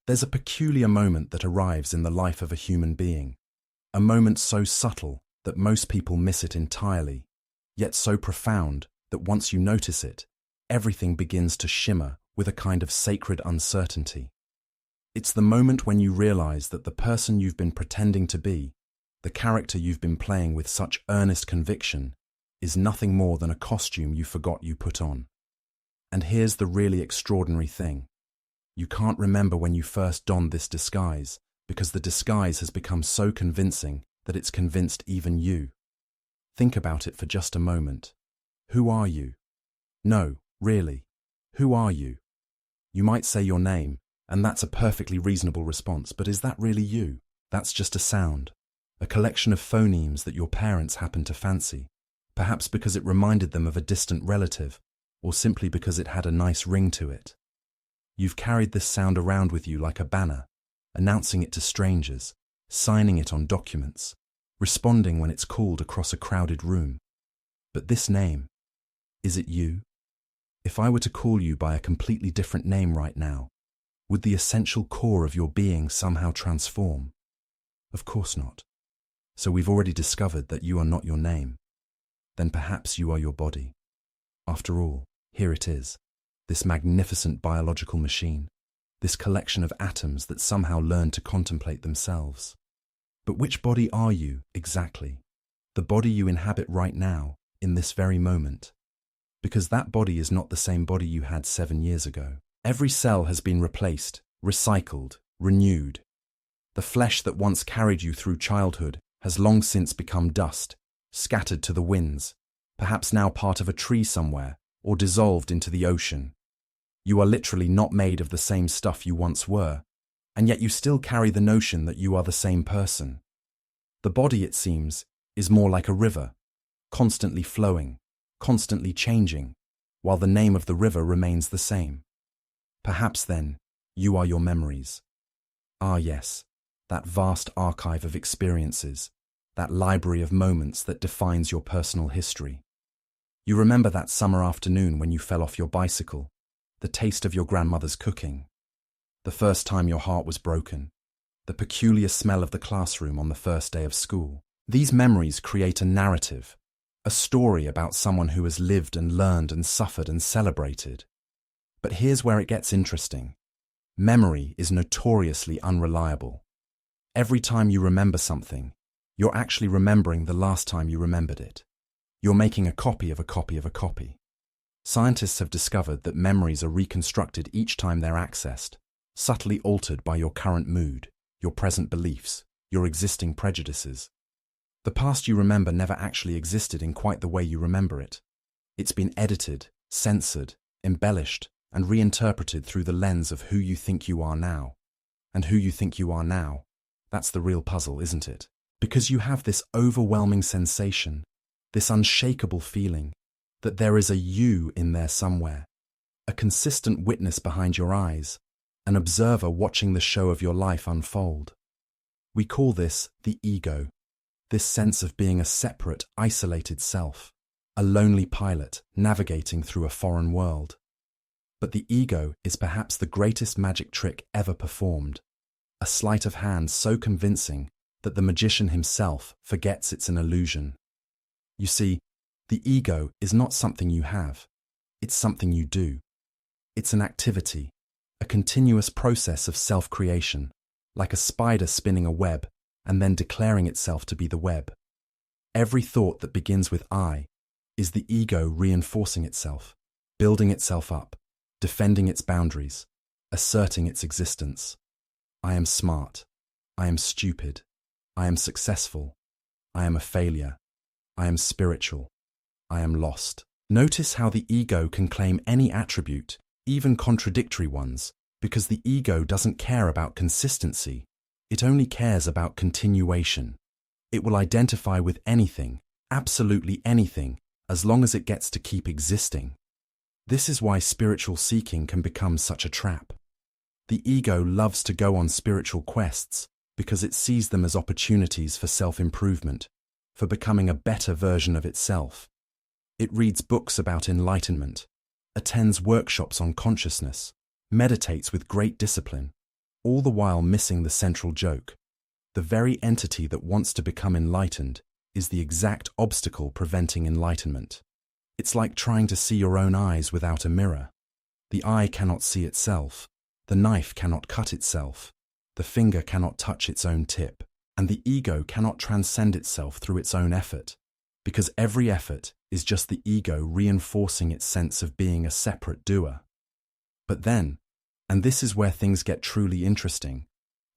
There's a peculiar moment that arrives in the life of a human being, a moment so subtle that most people miss it entirely, yet so profound that once you notice it, everything begins to shimmer with a kind of sacred uncertainty. It's the moment when you realize that the person you've been pretending to be, the character you've been playing with such earnest conviction, is nothing more than a costume you forgot you put on. And here's the really extraordinary thing. You can't remember when you first donned this disguise because the disguise has become so convincing that it's convinced even you. Think about it for just a moment. Who are you? No, really, who are you? You might say your name, and that's a perfectly reasonable response, but is that really you? That's just a sound, a collection of phonemes that your parents happened to fancy, perhaps because it reminded them of a distant relative, or simply because it had a nice ring to it. You've carried this sound around with you like a banner, announcing it to strangers, signing it on documents, responding when it's called across a crowded room. But this name, is it you? If I were to call you by a completely different name right now, would the essential core of your being somehow transform? Of course not. So we've already discovered that you are not your name. Then perhaps you are your body. After all, here it is, this magnificent biological machine, this collection of atoms that somehow learn to contemplate themselves. But which body are you, exactly? The body you inhabit right now, in this very moment. Because that body is not the same body you had 7 years ago. Every cell has been replaced, recycled, renewed. The flesh that once carried you through childhood has long since become dust, scattered to the winds, perhaps now part of a tree somewhere, or dissolved into the ocean. You are literally not made of the same stuff you once were, and yet you still carry the notion that you are the same person. The body, it seems, is more like a river, constantly flowing, constantly changing, while the name of the river remains the same. Perhaps then, you are your memories. Ah yes, that vast archive of experiences, that library of moments that defines your personal history. You remember that summer afternoon when you fell off your bicycle, the taste of your grandmother's cooking, the first time your heart was broken, the peculiar smell of the classroom on the first day of school. These memories create a narrative, a story about someone who has lived and learned and suffered and celebrated. But here's where it gets interesting. Memory is notoriously unreliable. Every time you remember something, you're actually remembering the last time you remembered it. You're making a copy of a copy of a copy. Scientists have discovered that memories are reconstructed each time they're accessed, subtly altered by your current mood, your present beliefs, your existing prejudices. The past you remember never actually existed in quite the way you remember it. It's been edited, censored, embellished, and reinterpreted through the lens of who you think you are now. And who you think you are now, that's the real puzzle, isn't it? Because you have this overwhelming sensation, this unshakable feeling, that there is a you in there somewhere, a consistent witness behind your eyes, an observer watching the show of your life unfold. We call this the ego, this sense of being a separate, isolated self, a lonely pilot navigating through a foreign world. But the ego is perhaps the greatest magic trick ever performed, a sleight of hand so convincing that the magician himself forgets it's an illusion. You see, the ego is not something you have, it's something you do. It's an activity, a continuous process of self-creation, like a spider spinning a web and then declaring itself to be the web. Every thought that begins with I is the ego reinforcing itself, building itself up, defending its boundaries, asserting its existence. I am smart. I am stupid. I am successful. I am a failure. I am spiritual. I am lost. Notice how the ego can claim any attribute, even contradictory ones, because the ego doesn't care about consistency. It only cares about continuation. It will identify with anything, absolutely anything, as long as it gets to keep existing. This is why spiritual seeking can become such a trap. The ego loves to go on spiritual quests because it sees them as opportunities for self-improvement, for becoming a better version of itself. It reads books about enlightenment, attends workshops on consciousness, meditates with great discipline, all the while missing the central joke. The very entity that wants to become enlightened is the exact obstacle preventing enlightenment. It's like trying to see your own eyes without a mirror. The eye cannot see itself, the knife cannot cut itself, the finger cannot touch its own tip, and the ego cannot transcend itself through its own effort, because every effort is just the ego reinforcing its sense of being a separate doer. But then, and this is where things get truly interesting,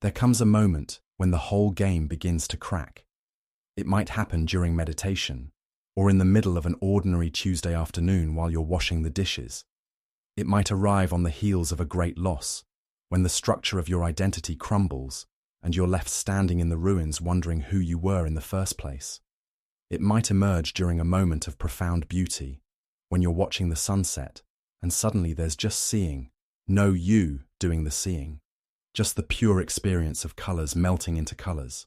there comes a moment when the whole game begins to crack. It might happen during meditation, or in the middle of an ordinary Tuesday afternoon while you're washing the dishes. It might arrive on the heels of a great loss, when the structure of your identity crumbles and you're left standing in the ruins wondering who you were in the first place. It might emerge during a moment of profound beauty, when you're watching the sunset and suddenly there's just seeing, no you doing the seeing, just the pure experience of colors melting into colors,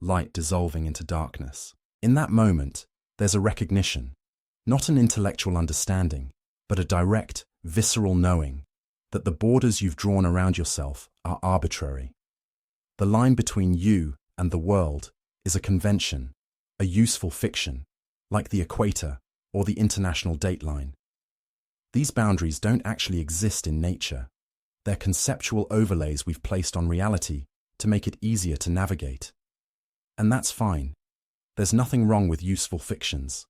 light dissolving into darkness. In that moment, there's a recognition, not an intellectual understanding, but a direct, visceral knowing that the borders you've drawn around yourself are arbitrary. The line between you and the world is a convention, a useful fiction, like the equator or the international dateline. These boundaries don't actually exist in nature. They're conceptual overlays we've placed on reality to make it easier to navigate. And that's fine. There's nothing wrong with useful fictions.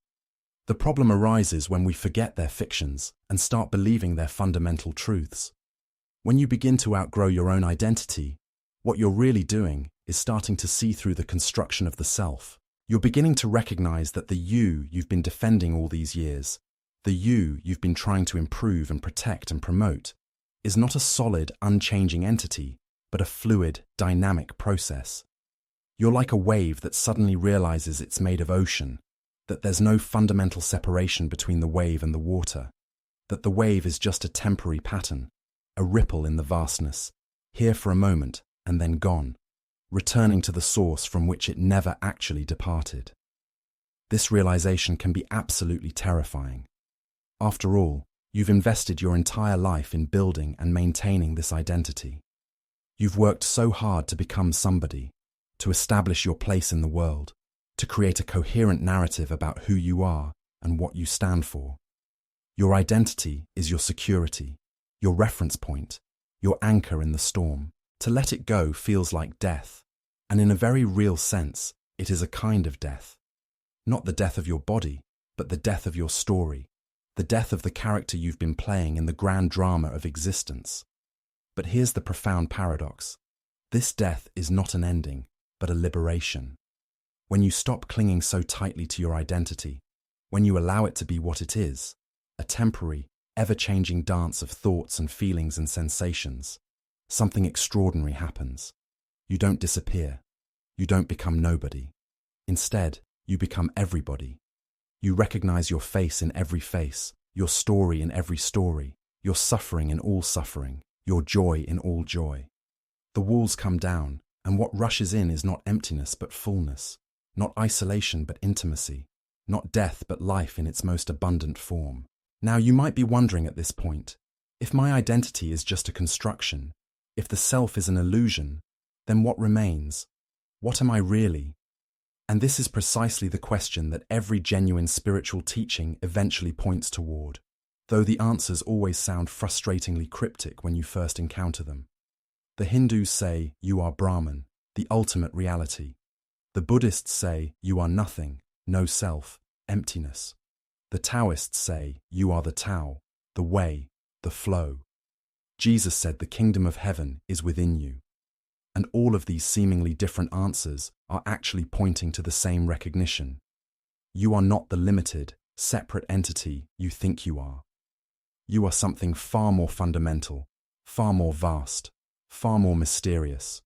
The problem arises when we forget they're fictions and start believing they're fundamental truths. When you begin to outgrow your own identity, what you're really doing is starting to see through the construction of the self. You're beginning to recognize that the you you've been defending all these years, the you you've been trying to improve and protect and promote, is not a solid, unchanging entity, but a fluid, dynamic process. You're like a wave that suddenly realizes it's made of ocean, that there's no fundamental separation between the wave and the water, that the wave is just a temporary pattern, a ripple in the vastness, here for a moment and then gone, returning to the source from which it never actually departed. This realization can be absolutely terrifying. After all, you've invested your entire life in building and maintaining this identity. You've worked so hard to become somebody, to establish your place in the world, to create a coherent narrative about who you are and what you stand for. Your identity is your security, your reference point, your anchor in the storm. To let it go feels like death, and in a very real sense, it is a kind of death. Not the death of your body, but the death of your story, the death of the character you've been playing in the grand drama of existence. But here's the profound paradox. This death is not an ending, but a liberation. When you stop clinging so tightly to your identity, when you allow it to be what it is, a temporary, ever-changing dance of thoughts and feelings and sensations, something extraordinary happens. You don't disappear. You don't become nobody. Instead, you become everybody. You recognize your face in every face, your story in every story, your suffering in all suffering, your joy in all joy. The walls come down, and what rushes in is not emptiness but fullness, not isolation but intimacy, not death but life in its most abundant form. Now you might be wondering at this point, if my identity is just a construction, if the self is an illusion, then what remains? What am I really? And this is precisely the question that every genuine spiritual teaching eventually points toward, though the answers always sound frustratingly cryptic when you first encounter them. The Hindus say you are Brahman, the ultimate reality. The Buddhists say you are nothing, no self, emptiness. The Taoists say you are the Tao, the way, the flow. Jesus said the kingdom of heaven is within you. And all of these seemingly different answers are actually pointing to the same recognition. You are not the limited, separate entity you think you are. You are something far more fundamental, far more vast, far more mysterious.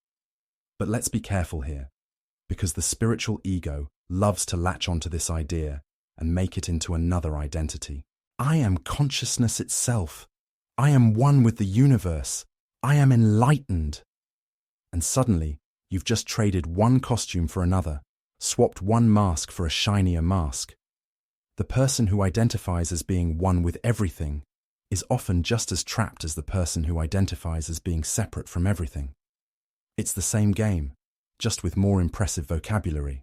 But let's be careful here, because the spiritual ego loves to latch onto this idea and make it into another identity. I am consciousness itself. I am one with the universe. I am enlightened. And suddenly, you've just traded one costume for another, swapped one mask for a shinier mask. The person who identifies as being one with everything is often just as trapped as the person who identifies as being separate from everything. It's the same game, just with more impressive vocabulary.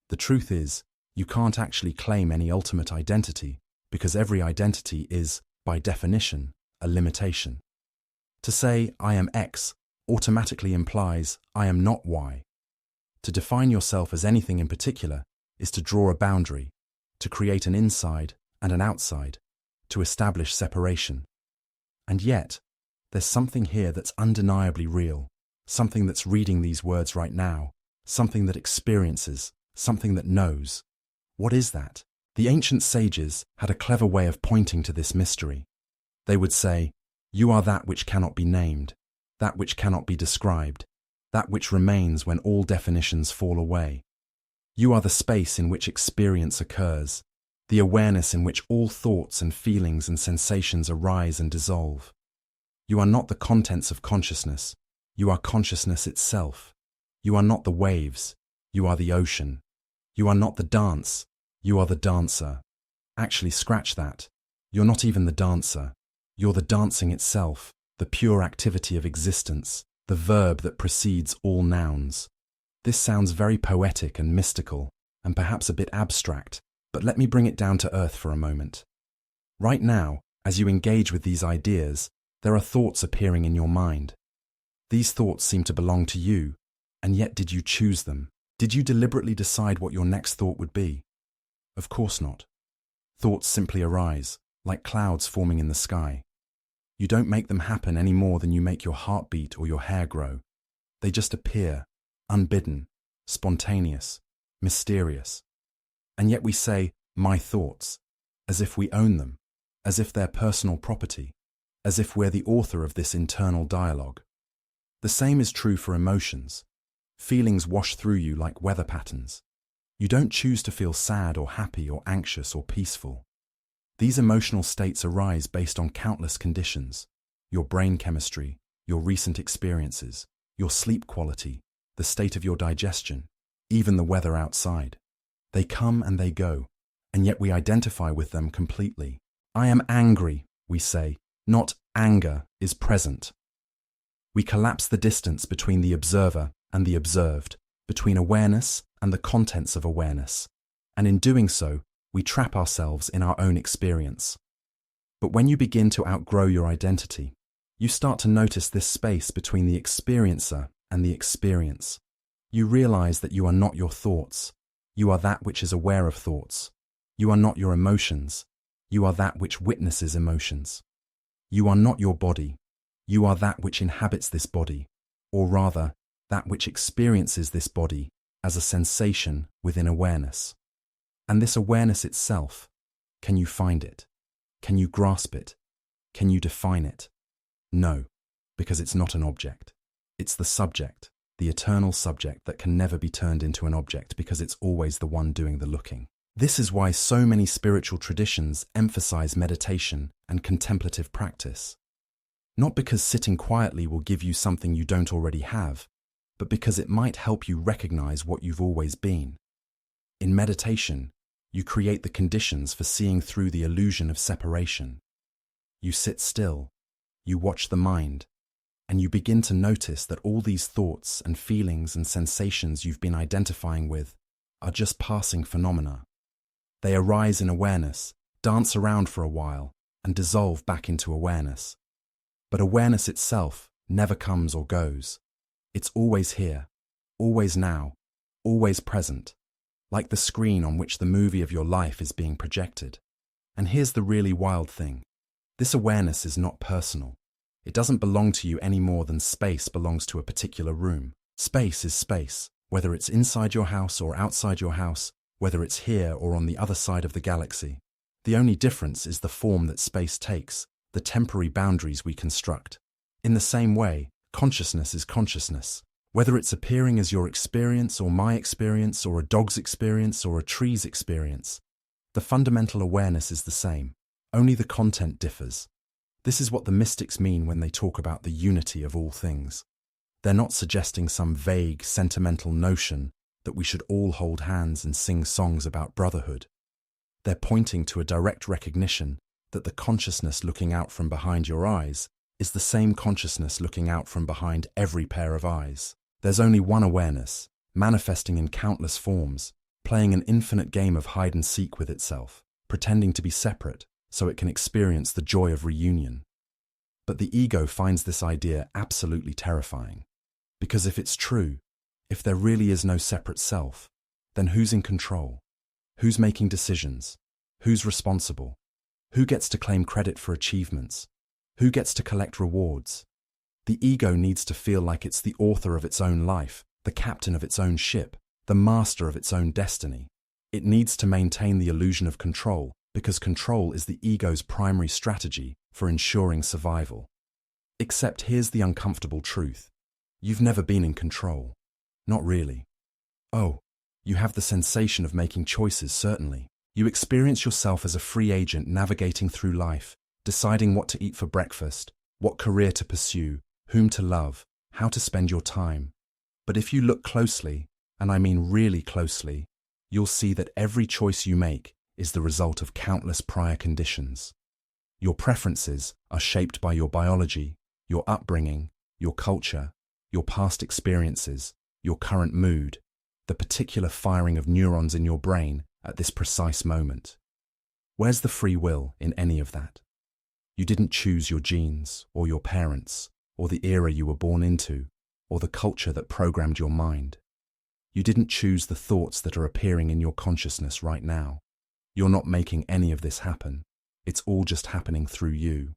The truth is, you can't actually claim any ultimate identity because every identity is, by definition, a limitation. To say, I am X, automatically implies, I am not Y. To define yourself as anything in particular is to draw a boundary, to create an inside and an outside, to establish separation. And yet, there's something here that's undeniably real, something that's reading these words right now, something that experiences, something that knows. What is that? The ancient sages had a clever way of pointing to this mystery. They would say, you are that which cannot be named, that which cannot be described, that which remains when all definitions fall away. You are the space in which experience occurs, the awareness in which all thoughts and feelings and sensations arise and dissolve. You are not the contents of consciousness, you are consciousness itself. You are not the waves, you are the ocean. You are not the dance, you are the dancer. Actually, scratch that. You're not even the dancer. You're the dancing itself, the pure activity of existence, the verb that precedes all nouns. This sounds very poetic and mystical, and perhaps a bit abstract, but let me bring it down to earth for a moment. Right now, as you engage with these ideas, there are thoughts appearing in your mind. These thoughts seem to belong to you, and yet did you choose them? Did you deliberately decide what your next thought would be? Of course not. Thoughts simply arise, like clouds forming in the sky. You don't make them happen any more than you make your heart beat or your hair grow. They just appear, unbidden, spontaneous, mysterious. And yet we say, my thoughts, as if we own them, as if they're personal property, as if we're the author of this internal dialogue. The same is true for emotions. Feelings wash through you like weather patterns. You don't choose to feel sad or happy or anxious or peaceful. These emotional states arise based on countless conditions: your brain chemistry, your recent experiences, your sleep quality, the state of your digestion, even the weather outside. They come and they go, and yet we identify with them completely. I am angry, we say, not anger is present. We collapse the distance between the observer and the observed, between awareness and the contents of awareness, and in doing so, we trap ourselves in our own experience. But when you begin to outgrow your identity, you start to notice this space between the experiencer and the experience. You realize that you are not your thoughts. You are that which is aware of thoughts. You are not your emotions. You are that which witnesses emotions. You are not your body. You are that which inhabits this body, or rather, that which experiences this body as a sensation within awareness. And this awareness itself, can you find it? Can you grasp it? Can you define it? No, because it's not an object. It's the subject, the eternal subject that can never be turned into an object because it's always the one doing the looking. This is why so many spiritual traditions emphasize meditation and contemplative practice. Not because sitting quietly will give you something you don't already have, but because it might help you recognize what you've always been. In meditation, you create the conditions for seeing through the illusion of separation. You sit still, you watch the mind, and you begin to notice that all these thoughts and feelings and sensations you've been identifying with are just passing phenomena. They arise in awareness, dance around for a while, and dissolve back into awareness. But awareness itself never comes or goes. It's always here, always now, always present, like the screen on which the movie of your life is being projected. And here's the really wild thing. This awareness is not personal. It doesn't belong to you any more than space belongs to a particular room. Space is space, whether it's inside your house or outside your house, whether it's here or on the other side of the galaxy. The only difference is the form that space takes, the temporary boundaries we construct. In the same way, consciousness is consciousness. Whether it's appearing as your experience or my experience or a dog's experience or a tree's experience, the fundamental awareness is the same, only the content differs. This is what the mystics mean when they talk about the unity of all things. They're not suggesting some vague, sentimental notion that we should all hold hands and sing songs about brotherhood. They're pointing to a direct recognition that the consciousness looking out from behind your eyes is the same consciousness looking out from behind every pair of eyes. There's only one awareness, manifesting in countless forms, playing an infinite game of hide and seek with itself, pretending to be separate so it can experience the joy of reunion. But the ego finds this idea absolutely terrifying. Because if it's true, if there really is no separate self, then who's in control? Who's making decisions? Who's responsible? Who gets to claim credit for achievements? Who gets to collect rewards? The ego needs to feel like it's the author of its own life, the captain of its own ship, the master of its own destiny. It needs to maintain the illusion of control, because control is the ego's primary strategy for ensuring survival. Except here's the uncomfortable truth. You've never been in control. Not really. Oh, you have the sensation of making choices, certainly. You experience yourself as a free agent navigating through life, deciding what to eat for breakfast, what career to pursue, whom to love, how to spend your time. But if you look closely, and I mean really closely, you'll see that every choice you make is the result of countless prior conditions. Your preferences are shaped by your biology, your upbringing, your culture, your past experiences, your current mood, the particular firing of neurons in your brain at this precise moment. Where's the free will in any of that? You didn't choose your genes, or your parents, or the era you were born into, or the culture that programmed your mind. You didn't choose the thoughts that are appearing in your consciousness right now. You're not making any of this happen. It's all just happening through you.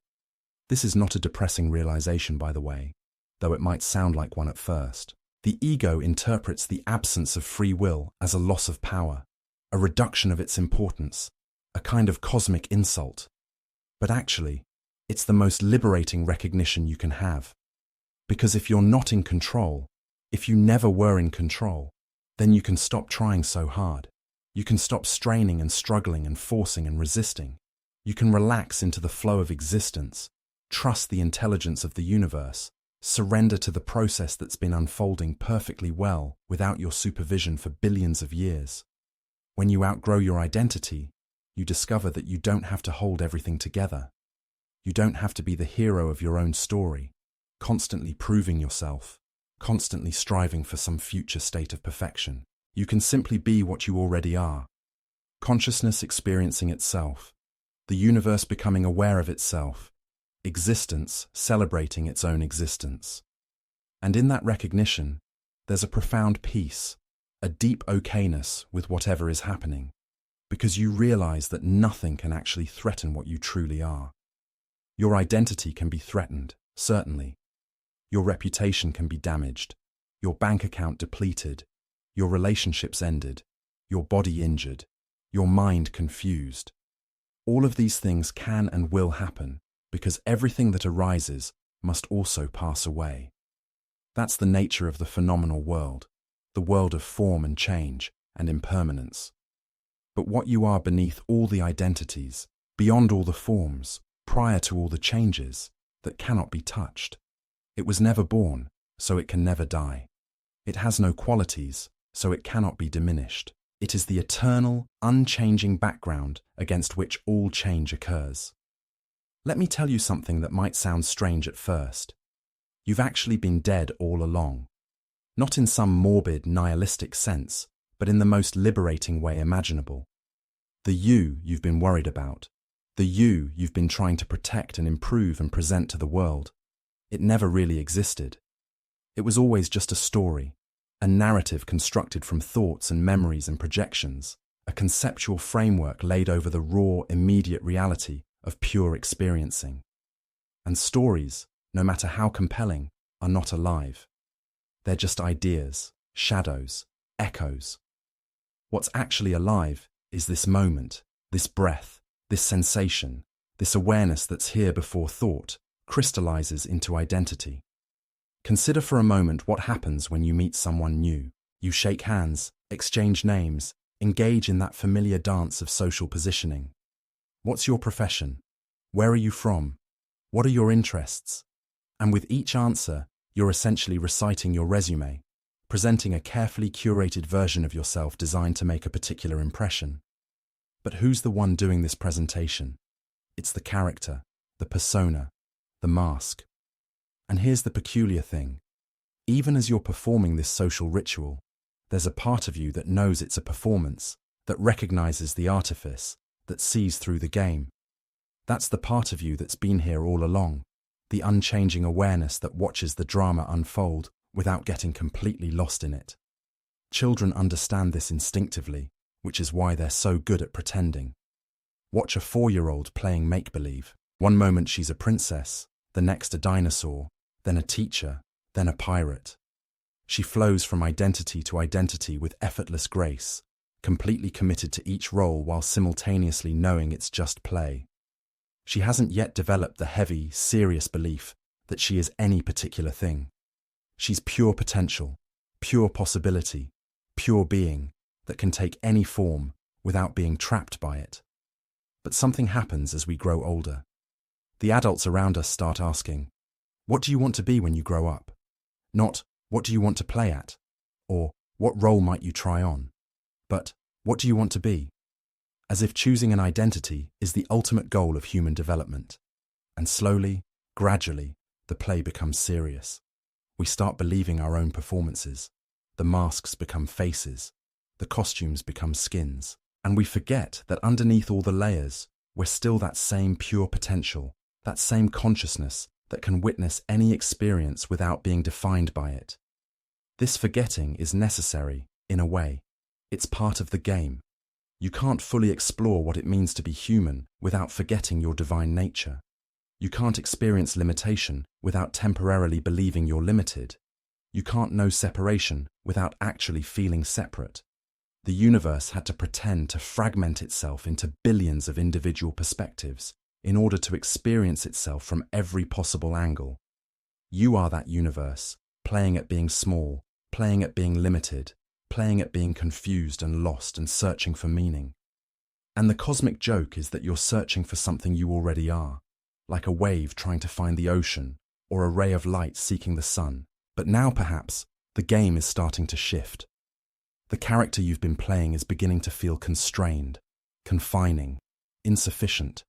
This is not a depressing realization, by the way, though it might sound like one at first. The ego interprets the absence of free will as a loss of power, a reduction of its importance, a kind of cosmic insult. But actually, it's the most liberating recognition you can have. Because if you're not in control, if you never were in control, then you can stop trying so hard. You can stop straining and struggling and forcing and resisting. You can relax into the flow of existence, trust the intelligence of the universe, surrender to the process that's been unfolding perfectly well without your supervision for billions of years. When you outgrow your identity, you discover that you don't have to hold everything together. You don't have to be the hero of your own story, constantly proving yourself, constantly striving for some future state of perfection. You can simply be what you already are. Consciousness experiencing itself, the universe becoming aware of itself, existence celebrating its own existence. And in that recognition, there's a profound peace, a deep okayness with whatever is happening, because you realize that nothing can actually threaten what you truly are. Your identity can be threatened, certainly. Your reputation can be damaged, your bank account depleted, your relationships ended, your body injured, your mind confused. All of these things can and will happen because everything that arises must also pass away. That's the nature of the phenomenal world, the world of form and change and impermanence. But what you are beneath all the identities, beyond all the forms, prior to all the changes, that cannot be touched. It was never born, so it can never die. It has no qualities, so it cannot be diminished. It is the eternal, unchanging background against which all change occurs. Let me tell you something that might sound strange at first. You've actually been dead all along. Not in some morbid, nihilistic sense, but in the most liberating way imaginable. The you you've been worried about, the you you've been trying to protect and improve and present to the world, it never really existed. It was always just a story, a narrative constructed from thoughts and memories and projections, a conceptual framework laid over the raw, immediate reality of pure experiencing. And stories, no matter how compelling, are not alive. They're just ideas, shadows, echoes. What's actually alive is this moment, this breath, this sensation, this awareness that's here before thought crystallizes into identity. Consider for a moment what happens when you meet someone new. You shake hands, exchange names, engage in that familiar dance of social positioning. What's your profession? Where are you from? What are your interests? And with each answer, you're essentially reciting your resume, presenting a carefully curated version of yourself designed to make a particular impression. But who's the one doing this presentation? It's the character, the persona, the mask. And here's the peculiar thing. Even as you're performing this social ritual, there's a part of you that knows it's a performance, that recognizes the artifice, that sees through the game. That's the part of you that's been here all along, the unchanging awareness that watches the drama unfold without getting completely lost in it. Children understand this instinctively, which is why they're so good at pretending. Watch a 4-year-old playing make-believe. One moment she's a princess, the next a dinosaur, then a teacher, then a pirate. She flows from identity to identity with effortless grace, completely committed to each role while simultaneously knowing it's just play. She hasn't yet developed the heavy, serious belief that she is any particular thing. She's pure potential, pure possibility, pure being that can take any form without being trapped by it. But something happens as we grow older. The adults around us start asking, "What do you want to be when you grow up?" Not, "What do you want to play at?" or "What role might you try on?" but "What do you want to be?" As if choosing an identity is the ultimate goal of human development. And slowly, gradually, the play becomes serious. We start believing our own performances. The masks become faces. The costumes become skins. And we forget that underneath all the layers, we're still that same pure potential, that same consciousness that can witness any experience without being defined by it. This forgetting is necessary, in a way. It's part of the game. You can't fully explore what it means to be human without forgetting your divine nature. You can't experience limitation without temporarily believing you're limited. You can't know separation without actually feeling separate. The universe had to pretend to fragment itself into billions of individual perspectives in order to experience itself from every possible angle. You are that universe, playing at being small, playing at being limited, playing at being confused and lost and searching for meaning. And the cosmic joke is that you're searching for something you already are, like a wave trying to find the ocean or a ray of light seeking the sun. But now perhaps the game is starting to shift. The character you've been playing is beginning to feel constrained, confining, insufficient.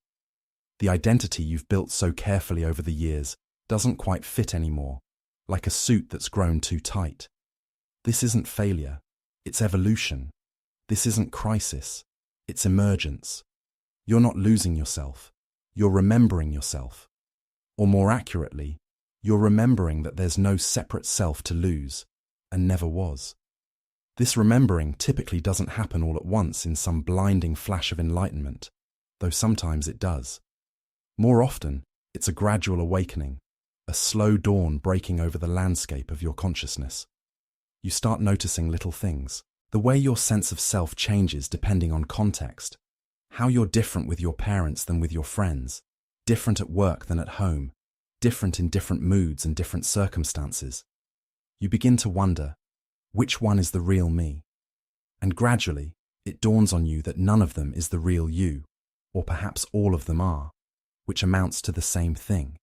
The identity you've built so carefully over the years doesn't quite fit anymore, like a suit that's grown too tight. This isn't failure, it's evolution. This isn't crisis, it's emergence. You're not losing yourself, you're remembering yourself. Or more accurately, you're remembering that there's no separate self to lose, and never was. This remembering typically doesn't happen all at once in some blinding flash of enlightenment, though sometimes it does. More often, it's a gradual awakening, a slow dawn breaking over the landscape of your consciousness. You start noticing little things, the way your sense of self changes depending on context, how you're different with your parents than with your friends, different at work than at home, different in different moods and different circumstances. You begin to wonder, which one is the real me? And gradually, it dawns on you that none of them is the real you, or perhaps all of them are, which amounts to the same thing.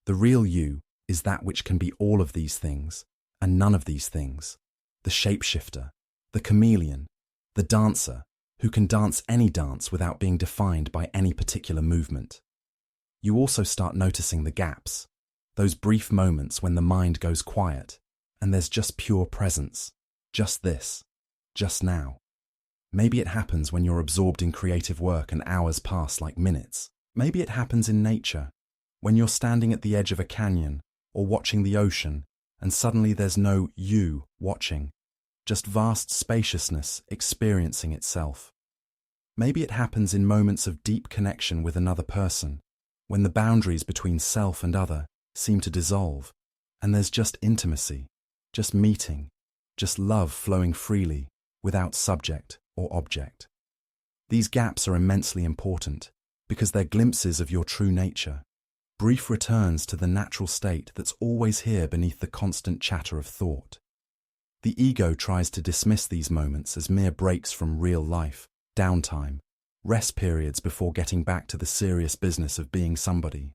The real you is that which can be all of these things, and none of these things. The shapeshifter, the chameleon, the dancer, who can dance any dance without being defined by any particular movement. You also start noticing the gaps, those brief moments when the mind goes quiet, and there's just pure presence, just this, just now. Maybe it happens when you're absorbed in creative work and hours pass like minutes. Maybe it happens in nature, when you're standing at the edge of a canyon or watching the ocean, and suddenly there's no you watching, just vast spaciousness experiencing itself. Maybe it happens in moments of deep connection with another person, when the boundaries between self and other seem to dissolve, and there's just intimacy, just meeting, just love flowing freely, without subject or object. These gaps are immensely important, because they're glimpses of your true nature, brief returns to the natural state that's always here beneath the constant chatter of thought. The ego tries to dismiss these moments as mere breaks from real life, downtime, rest periods before getting back to the serious business of being somebody.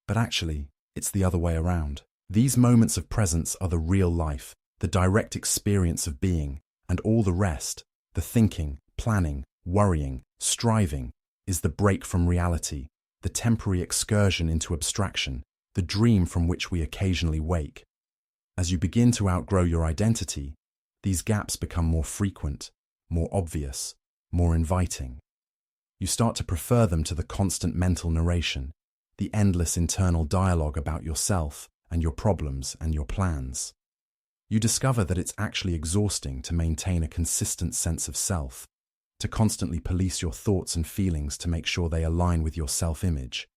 But actually, it's the other way around. These moments of presence are the real life, the direct experience of being, and all the rest, the thinking, planning, worrying, striving, is the break from reality, the temporary excursion into abstraction, the dream from which we occasionally wake. As you begin to outgrow your identity, these gaps become more frequent, more obvious, more inviting. You start to prefer them to the constant mental narration, the endless internal dialogue about yourself and your problems and your plans. You discover that it's actually exhausting to maintain a consistent sense of self, to constantly police your thoughts and feelings to make sure they align with your self-image,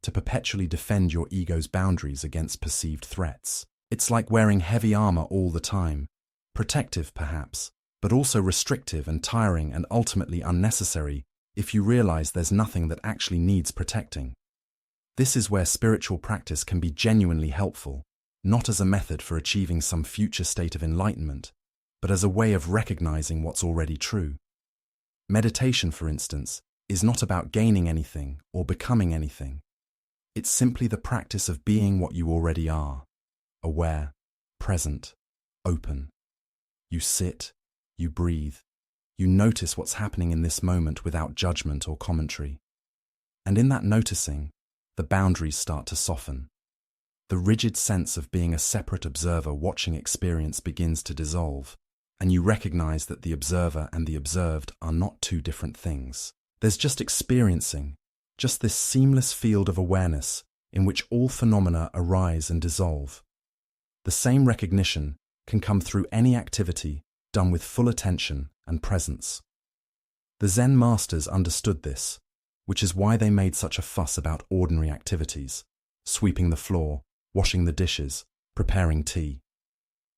to perpetually defend your ego's boundaries against perceived threats. It's like wearing heavy armor all the time, protective perhaps, but also restrictive and tiring and ultimately unnecessary if you realize there's nothing that actually needs protecting. This is where spiritual practice can be genuinely helpful, not as a method for achieving some future state of enlightenment, but as a way of recognizing what's already true. Meditation, for instance, is not about gaining anything or becoming anything. It's simply the practice of being what you already are, aware, present, open. You sit, you breathe, you notice what's happening in this moment without judgment or commentary. And in that noticing, the boundaries start to soften. The rigid sense of being a separate observer watching experience begins to dissolve, and you recognize that the observer and the observed are not two different things. There's just experiencing, just this seamless field of awareness in which all phenomena arise and dissolve. The same recognition can come through any activity done with full attention and presence. The Zen masters understood this, which is why they made such a fuss about ordinary activities, sweeping the floor, washing the dishes, preparing tea.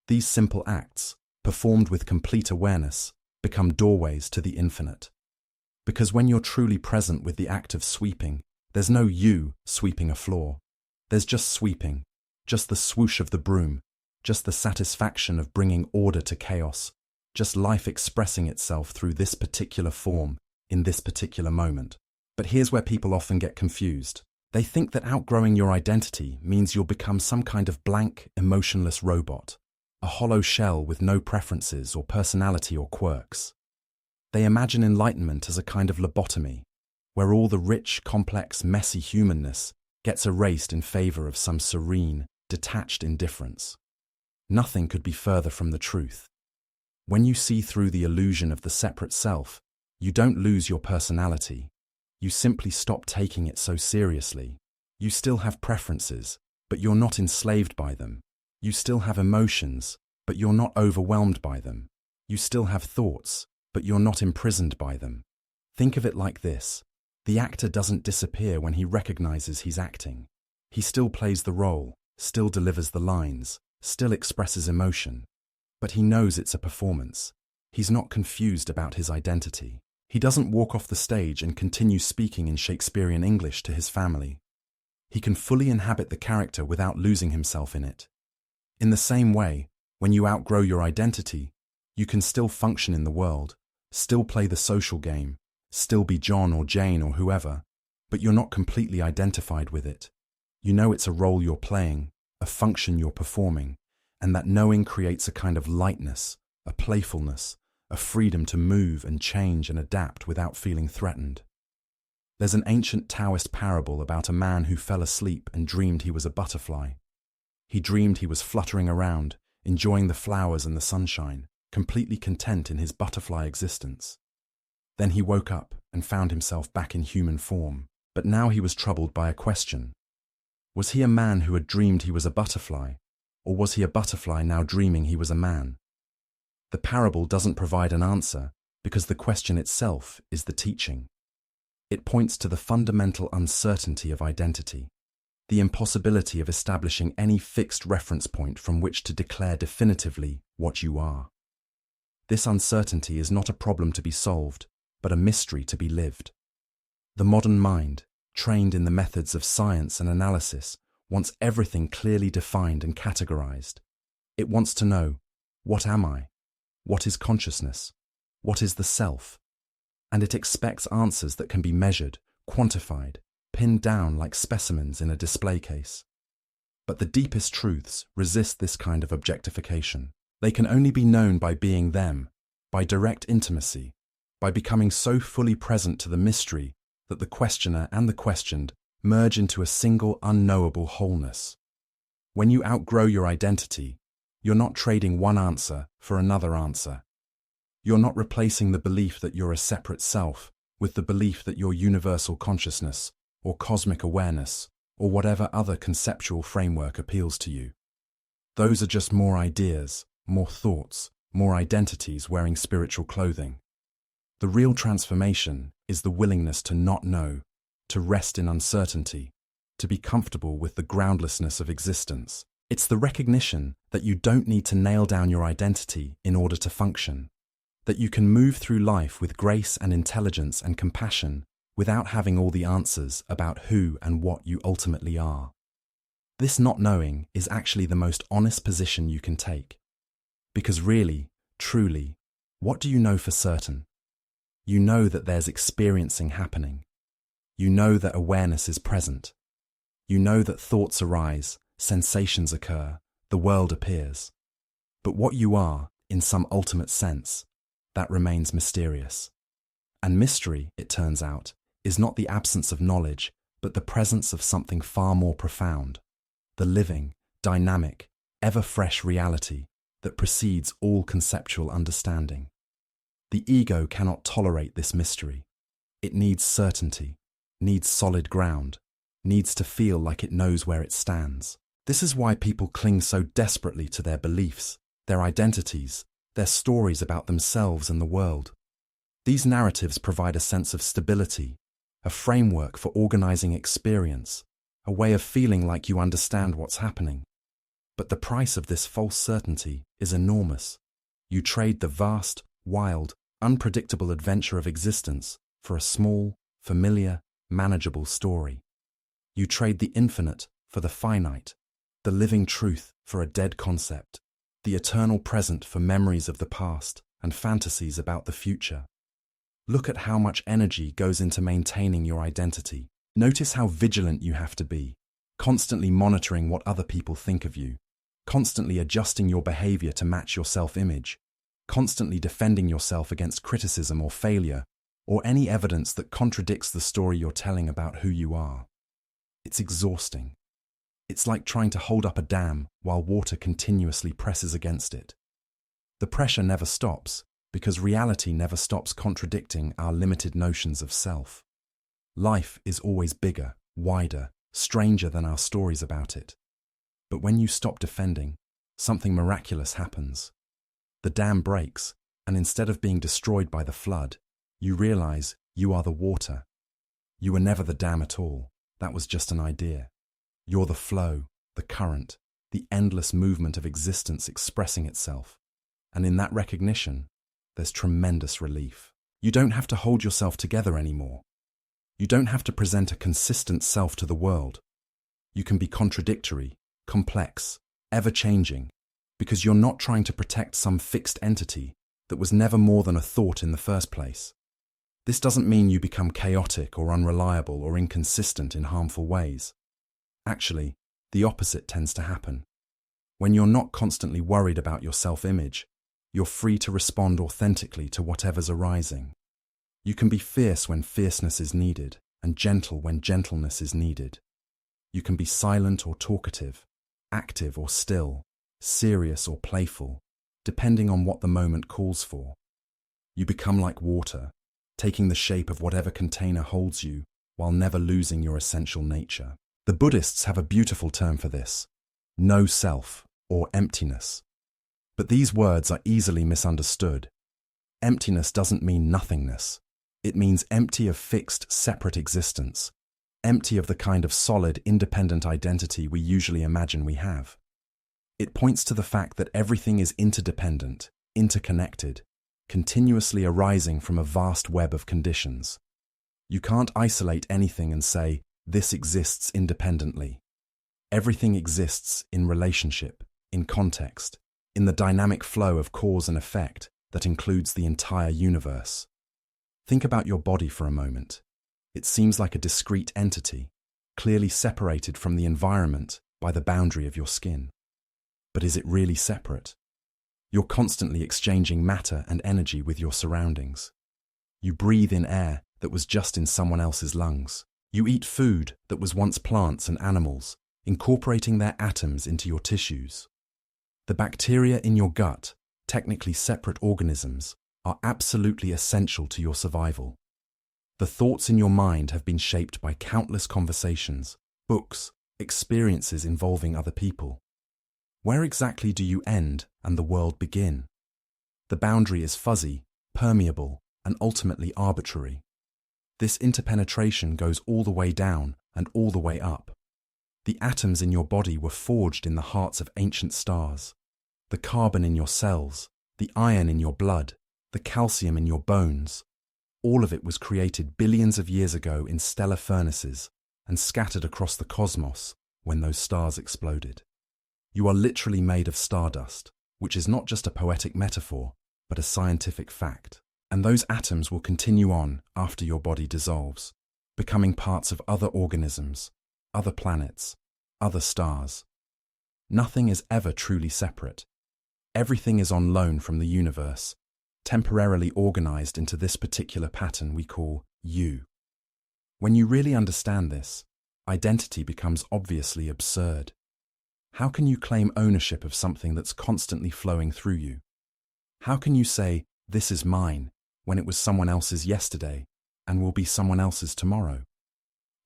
These simple acts, performed with complete awareness, become doorways to the infinite. Because when you're truly present with the act of sweeping, there's no you sweeping a floor. There's just sweeping, just the swoosh of the broom, just the satisfaction of bringing order to chaos, just life expressing itself through this particular form, in this particular moment. But here's where people often get confused. They think that outgrowing your identity means you'll become some kind of blank, emotionless robot, a hollow shell with no preferences or personality or quirks. They imagine enlightenment as a kind of lobotomy, where all the rich, complex, messy humanness gets erased in favor of some serene, detached indifference. Nothing could be further from the truth. When you see through the illusion of the separate self, you don't lose your personality. You simply stop taking it so seriously. You still have preferences, but you're not enslaved by them. You still have emotions, but you're not overwhelmed by them. You still have thoughts, but you're not imprisoned by them. Think of it like this. The actor doesn't disappear when he recognizes he's acting. He still plays the role, still delivers the lines, still expresses emotion. But he knows it's a performance. He's not confused about his identity. He doesn't walk off the stage and continue speaking in Shakespearean English to his family. He can fully inhabit the character without losing himself in it. In the same way, when you outgrow your identity, you can still function in the world, still play the social game, still be John or Jane or whoever, but you're not completely identified with it. You know it's a role you're playing, a function you're performing, and that knowing creates a kind of lightness, a playfulness, a freedom to move and change and adapt without feeling threatened. There's an ancient Taoist parable about a man who fell asleep and dreamed he was a butterfly. He dreamed he was fluttering around, enjoying the flowers and the sunshine, completely content in his butterfly existence. Then he woke up and found himself back in human form, but now he was troubled by a question. Was he a man who had dreamed he was a butterfly, or was he a butterfly now dreaming he was a man? The parable doesn't provide an answer because the question itself is the teaching. It points to the fundamental uncertainty of identity, the impossibility of establishing any fixed reference point from which to declare definitively what you are. This uncertainty is not a problem to be solved, but a mystery to be lived. The modern mind, trained in the methods of science and analysis, wants everything clearly defined and categorized. It wants to know, what am I? What is consciousness? What is the self? And it expects answers that can be measured, quantified, pinned down like specimens in a display case. But the deepest truths resist this kind of objectification. They can only be known by being them, by direct intimacy, by becoming so fully present to the mystery that the questioner and the questioned merge into a single unknowable wholeness. When you outgrow your identity, you're not trading one answer for another answer. You're not replacing the belief that you're a separate self with the belief that you're universal consciousness or cosmic awareness or whatever other conceptual framework appeals to you. Those are just more ideas, more thoughts, more identities wearing spiritual clothing. The real transformation is the willingness to not know, to rest in uncertainty, to be comfortable with the groundlessness of existence. It's the recognition that you don't need to nail down your identity in order to function, that you can move through life with grace and intelligence and compassion without having all the answers about who and what you ultimately are. This not knowing is actually the most honest position you can take. Because really, truly, what do you know for certain? You know that there's experiencing happening. You know that awareness is present. You know that thoughts arise, sensations occur, the world appears. But what you are, in some ultimate sense, that remains mysterious. And mystery, it turns out, is not the absence of knowledge, but the presence of something far more profound, the living, dynamic, ever-fresh reality that precedes all conceptual understanding. The ego cannot tolerate this mystery. It needs certainty, needs solid ground, needs to feel like it knows where it stands. This is why people cling so desperately to their beliefs, their identities, their stories about themselves and the world. These narratives provide a sense of stability, a framework for organizing experience, a way of feeling like you understand what's happening. But the price of this false certainty is enormous. You trade the vast, wild, unpredictable adventure of existence for a small, familiar, manageable story. You trade the infinite for the finite, the living truth for a dead concept, the eternal present for memories of the past and fantasies about the future. Look at how much energy goes into maintaining your identity. Notice how vigilant you have to be, constantly monitoring what other people think of you, constantly adjusting your behavior to match your self-image, constantly defending yourself against criticism or failure, or any evidence that contradicts the story you're telling about who you are. It's exhausting. It's like trying to hold up a dam while water continuously presses against it. The pressure never stops because reality never stops contradicting our limited notions of self. Life is always bigger, wider, stranger than our stories about it. But when you stop defending, something miraculous happens. The dam breaks, and instead of being destroyed by the flood, you realize you are the water. You were never the dam at all. That was just an idea. You're the flow, the current, the endless movement of existence expressing itself. And in that recognition, there's tremendous relief. You don't have to hold yourself together anymore. You don't have to present a consistent self to the world. You can be contradictory, complex, ever-changing, because you're not trying to protect some fixed entity that was never more than a thought in the first place. This doesn't mean you become chaotic or unreliable or inconsistent in harmful ways. Actually, the opposite tends to happen. When you're not constantly worried about your self-image, you're free to respond authentically to whatever's arising. You can be fierce when fierceness is needed, and gentle when gentleness is needed. You can be silent or talkative, active or still, serious or playful, depending on what the moment calls for. You become like water, taking the shape of whatever container holds you while never losing your essential nature. The Buddhists have a beautiful term for this, no self, or emptiness. But these words are easily misunderstood. Emptiness doesn't mean nothingness. It means empty of fixed, separate existence, empty of the kind of solid, independent identity we usually imagine we have. It points to the fact that everything is interdependent, interconnected, continuously arising from a vast web of conditions. You can't isolate anything and say, this exists independently. Everything exists in relationship, in context, in the dynamic flow of cause and effect that includes the entire universe. Think about your body for a moment. It seems like a discrete entity, clearly separated from the environment by the boundary of your skin. But is it really separate? You're constantly exchanging matter and energy with your surroundings. You breathe in air that was just in someone else's lungs. You eat food that was once plants and animals, incorporating their atoms into your tissues. The bacteria in your gut, technically separate organisms, are absolutely essential to your survival. The thoughts in your mind have been shaped by countless conversations, books, experiences involving other people. Where exactly do you end and the world begin? The boundary is fuzzy, permeable, and ultimately arbitrary. This interpenetration goes all the way down and all the way up. The atoms in your body were forged in the hearts of ancient stars. The carbon in your cells, the iron in your blood, the calcium in your bones, all of it was created billions of years ago in stellar furnaces and scattered across the cosmos when those stars exploded. You are literally made of stardust, which is not just a poetic metaphor, but a scientific fact. And those atoms will continue on after your body dissolves, becoming parts of other organisms, other planets, other stars. Nothing is ever truly separate. Everything is on loan from the universe, temporarily organized into this particular pattern we call you. When you really understand this, identity becomes obviously absurd. How can you claim ownership of something that's constantly flowing through you? How can you say, "This is mine," when it was someone else's yesterday and will be someone else's tomorrow?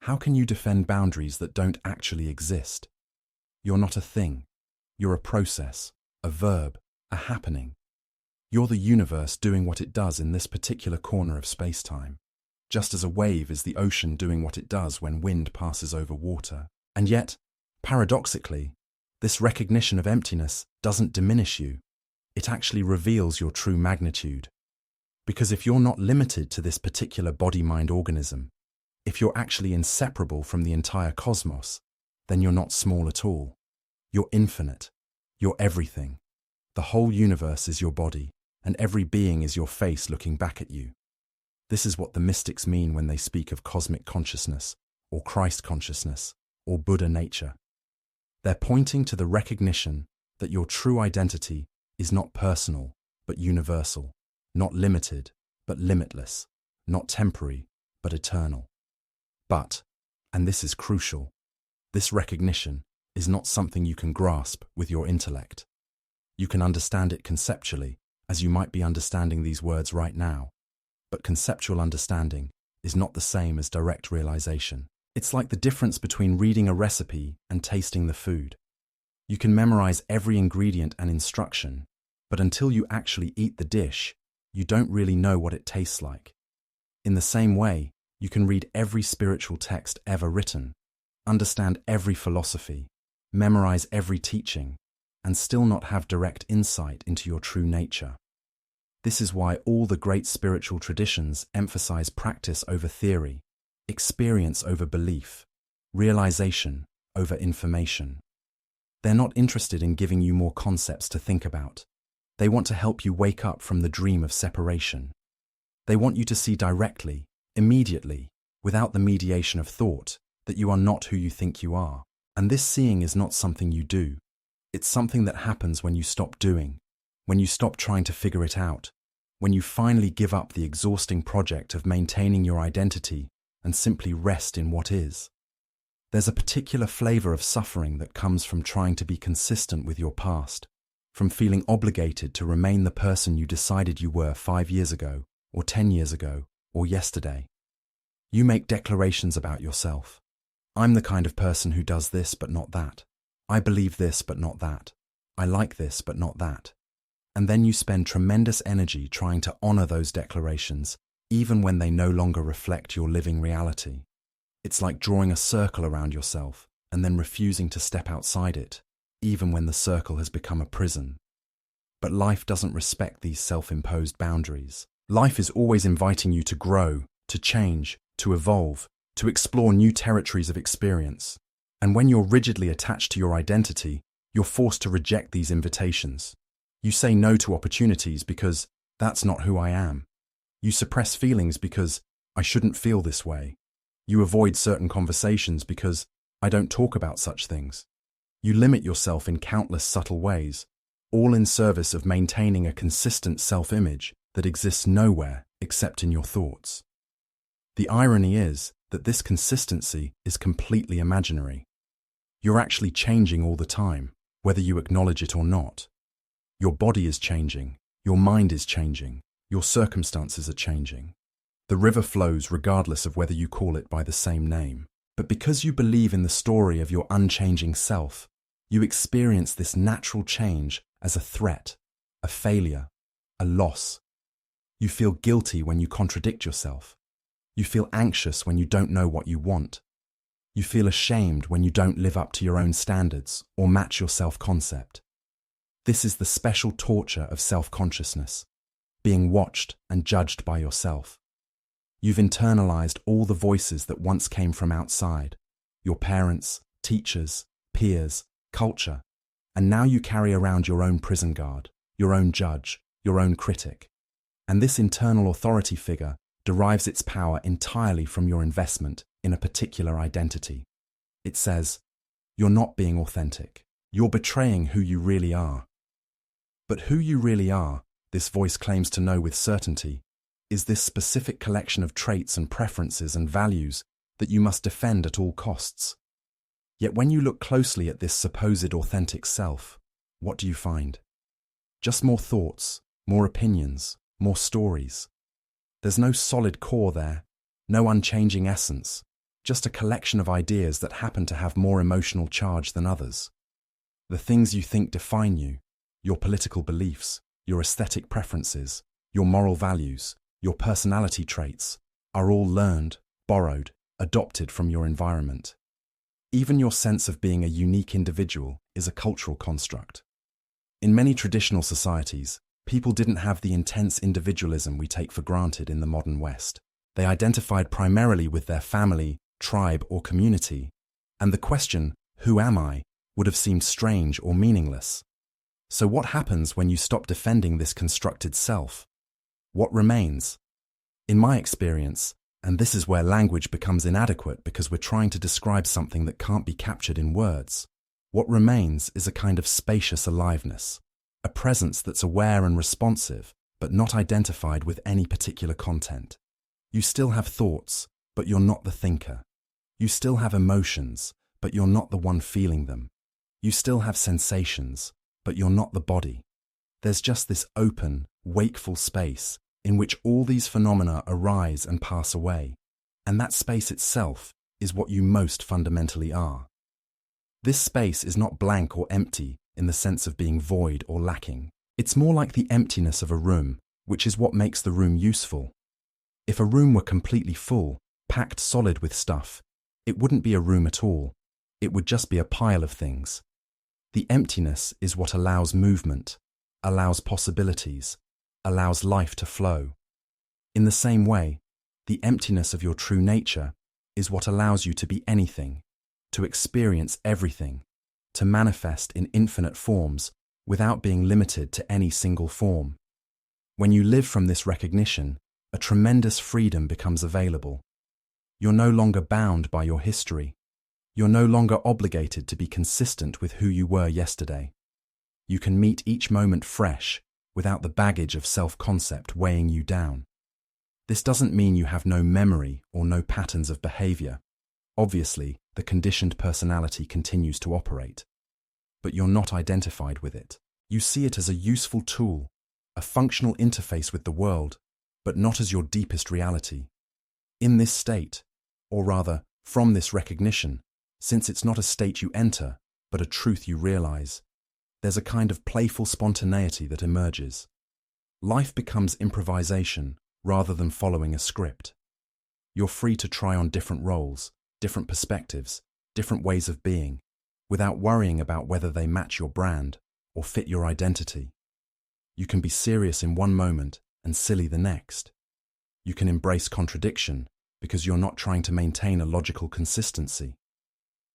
How can you defend boundaries that don't actually exist? You're not a thing. You're a process, a verb, a happening. You're the universe doing what it does in this particular corner of space-time, just as a wave is the ocean doing what it does when wind passes over water. And yet, paradoxically, this recognition of emptiness doesn't diminish you. It actually reveals your true magnitude. Because if you're not limited to this particular body-mind organism, if you're actually inseparable from the entire cosmos, then you're not small at all. You're infinite. You're everything. The whole universe is your body, and every being is your face looking back at you. This is what the mystics mean when they speak of cosmic consciousness, or Christ consciousness, or Buddha nature. They're pointing to the recognition that your true identity is not personal, but universal, not limited, but limitless, not temporary, but eternal. But, and this is crucial, this recognition is not something you can grasp with your intellect. You can understand it conceptually, as you might be understanding these words right now. But conceptual understanding is not the same as direct realization. It's like the difference between reading a recipe and tasting the food. You can memorize every ingredient and instruction, but until you actually eat the dish, you don't really know what it tastes like. In the same way, you can read every spiritual text ever written, understand every philosophy, memorize every teaching, and still not have direct insight into your true nature. This is why all the great spiritual traditions emphasize practice over theory, experience over belief, realization over information. They're not interested in giving you more concepts to think about. They want to help you wake up from the dream of separation. They want you to see directly, immediately, without the mediation of thought, that you are not who you think you are. And this seeing is not something you do. It's something that happens when you stop doing, when you stop trying to figure it out, when you finally give up the exhausting project of maintaining your identity and simply rest in what is. There's a particular flavor of suffering that comes from trying to be consistent with your past, from feeling obligated to remain the person you decided you were 5 years ago, or 10 years ago, or yesterday. You make declarations about yourself. I'm the kind of person who does this but not that. I believe this but not that. I like this but not that. And then you spend tremendous energy trying to honor those declarations, even when they no longer reflect your living reality. It's like drawing a circle around yourself and then refusing to step outside it, even when the circle has become a prison. But life doesn't respect these self-imposed boundaries. Life is always inviting you to grow, to change, to evolve, to explore new territories of experience. And when you're rigidly attached to your identity, you're forced to reject these invitations. You say no to opportunities because that's not who I am. You suppress feelings because I shouldn't feel this way. You avoid certain conversations because I don't talk about such things. You limit yourself in countless subtle ways, all in service of maintaining a consistent self-image that exists nowhere except in your thoughts. The irony is that this consistency is completely imaginary. You're actually changing all the time, whether you acknowledge it or not. Your body is changing, your mind is changing, your circumstances are changing. The river flows regardless of whether you call it by the same name. But because you believe in the story of your unchanging self, you experience this natural change as a threat, a failure, a loss. You feel guilty when you contradict yourself. You feel anxious when you don't know what you want. You feel ashamed when you don't live up to your own standards or match your self-concept. This is the special torture of self-consciousness, being watched and judged by yourself. You've internalized all the voices that once came from outside, your parents, teachers, peers, culture, and now you carry around your own prison guard, your own judge, your own critic. And this internal authority figure derives its power entirely from your investment in a particular identity. It says, you're not being authentic. You're betraying who you really are. But who you really are, this voice claims to know with certainty, is this specific collection of traits and preferences and values that you must defend at all costs. Yet when you look closely at this supposed authentic self, what do you find? Just more thoughts, more opinions, more stories. There's no solid core there, no unchanging essence, just a collection of ideas that happen to have more emotional charge than others. The things you think define you, your political beliefs, your aesthetic preferences, your moral values, your personality traits, are all learned, borrowed, adopted from your environment. Even your sense of being a unique individual is a cultural construct. In many traditional societies, people didn't have the intense individualism we take for granted in the modern West. They identified primarily with their family, tribe, or community, and the question, "Who am I?" would have seemed strange or meaningless. So what happens when you stop defending this constructed self? What remains? In my experience, and this is where language becomes inadequate because we're trying to describe something that can't be captured in words, what remains is a kind of spacious aliveness, a presence that's aware and responsive, but not identified with any particular content. You still have thoughts, but you're not the thinker. You still have emotions, but you're not the one feeling them. You still have sensations, but you're not the body. There's just this open, wakeful space in which all these phenomena arise and pass away, and that space itself is what you most fundamentally are. This space is not blank or empty in the sense of being void or lacking. It's more like the emptiness of a room, which is what makes the room useful. If a room were completely full, packed solid with stuff, it wouldn't be a room at all. It would just be a pile of things. The emptiness is what allows movement, allows possibilities, allows life to flow. In the same way, the emptiness of your true nature is what allows you to be anything, to experience everything, to manifest in infinite forms without being limited to any single form. When you live from this recognition, a tremendous freedom becomes available. You're no longer bound by your history. You're no longer obligated to be consistent with who you were yesterday. You can meet each moment fresh, without the baggage of self-concept weighing you down. This doesn't mean you have no memory or no patterns of behavior. Obviously, the conditioned personality continues to operate. But you're not identified with it. You see it as a useful tool, a functional interface with the world, but not as your deepest reality. In this state, or rather, from this recognition, since it's not a state you enter, but a truth you realize, there's a kind of playful spontaneity that emerges. Life becomes improvisation rather than following a script. You're free to try on different roles, different perspectives, different ways of being, without worrying about whether they match your brand or fit your identity. You can be serious in one moment and silly the next. You can embrace contradiction because you're not trying to maintain a logical consistency.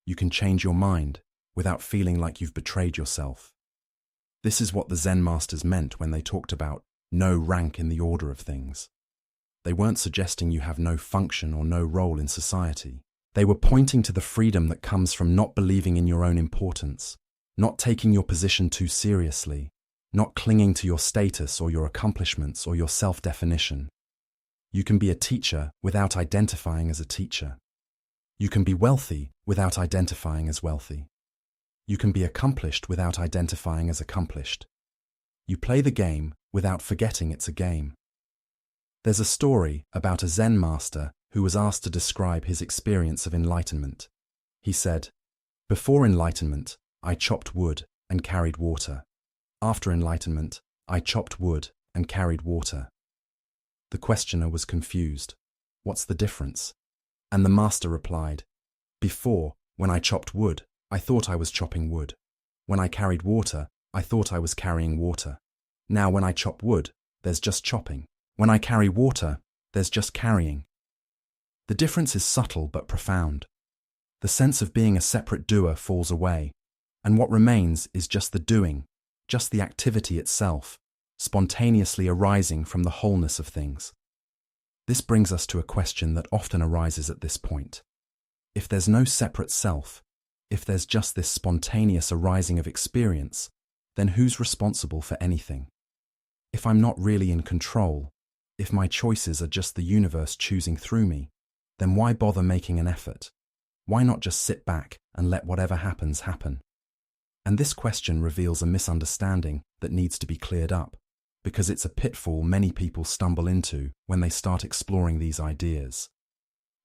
You can change your mind without feeling like you've betrayed yourself. This is what the Zen masters meant when they talked about no rank in the order of things. They weren't suggesting you have no function or no role in society. They were pointing to the freedom that comes from not believing in your own importance, not taking your position too seriously, not clinging to your status or your accomplishments or your self-definition. You can be a teacher without identifying as a teacher. You can be wealthy without identifying as wealthy. You can be accomplished without identifying as accomplished. You play the game without forgetting it's a game. There's a story about a Zen master who was asked to describe his experience of enlightenment. He said, "Before enlightenment, I chopped wood and carried water. After enlightenment, I chopped wood and carried water." The questioner was confused. "What's the difference?" And the master replied, "Before, when I chopped wood, I thought I was chopping wood. When I carried water, I thought I was carrying water. Now when I chop wood, there's just chopping. When I carry water, there's just carrying." The difference is subtle but profound. The sense of being a separate doer falls away, and what remains is just the doing, just the activity itself, spontaneously arising from the wholeness of things. This brings us to a question that often arises at this point. If there's no separate self, if there's just this spontaneous arising of experience, then who's responsible for anything? If I'm not really in control, if my choices are just the universe choosing through me, then why bother making an effort? Why not just sit back and let whatever happens happen? And this question reveals a misunderstanding that needs to be cleared up, because it's a pitfall many people stumble into when they start exploring these ideas.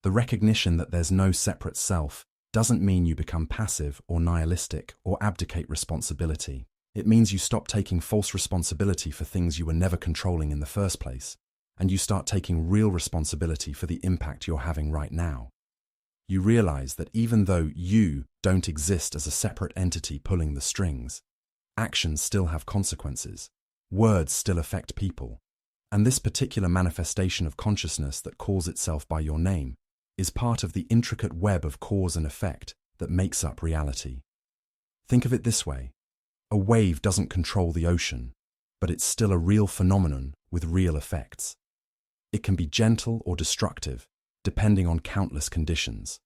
The recognition that there's no separate self doesn't mean you become passive or nihilistic or abdicate responsibility. It means you stop taking false responsibility for things you were never controlling in the first place, and you start taking real responsibility for the impact you're having right now. You realize that even though you don't exist as a separate entity pulling the strings, actions still have consequences. Words still affect people. And this particular manifestation of consciousness that calls itself by your name is part of the intricate web of cause and effect that makes up reality. Think of it this way. A wave doesn't control the ocean, but it's still a real phenomenon with real effects. It can be gentle or destructive, depending on countless conditions.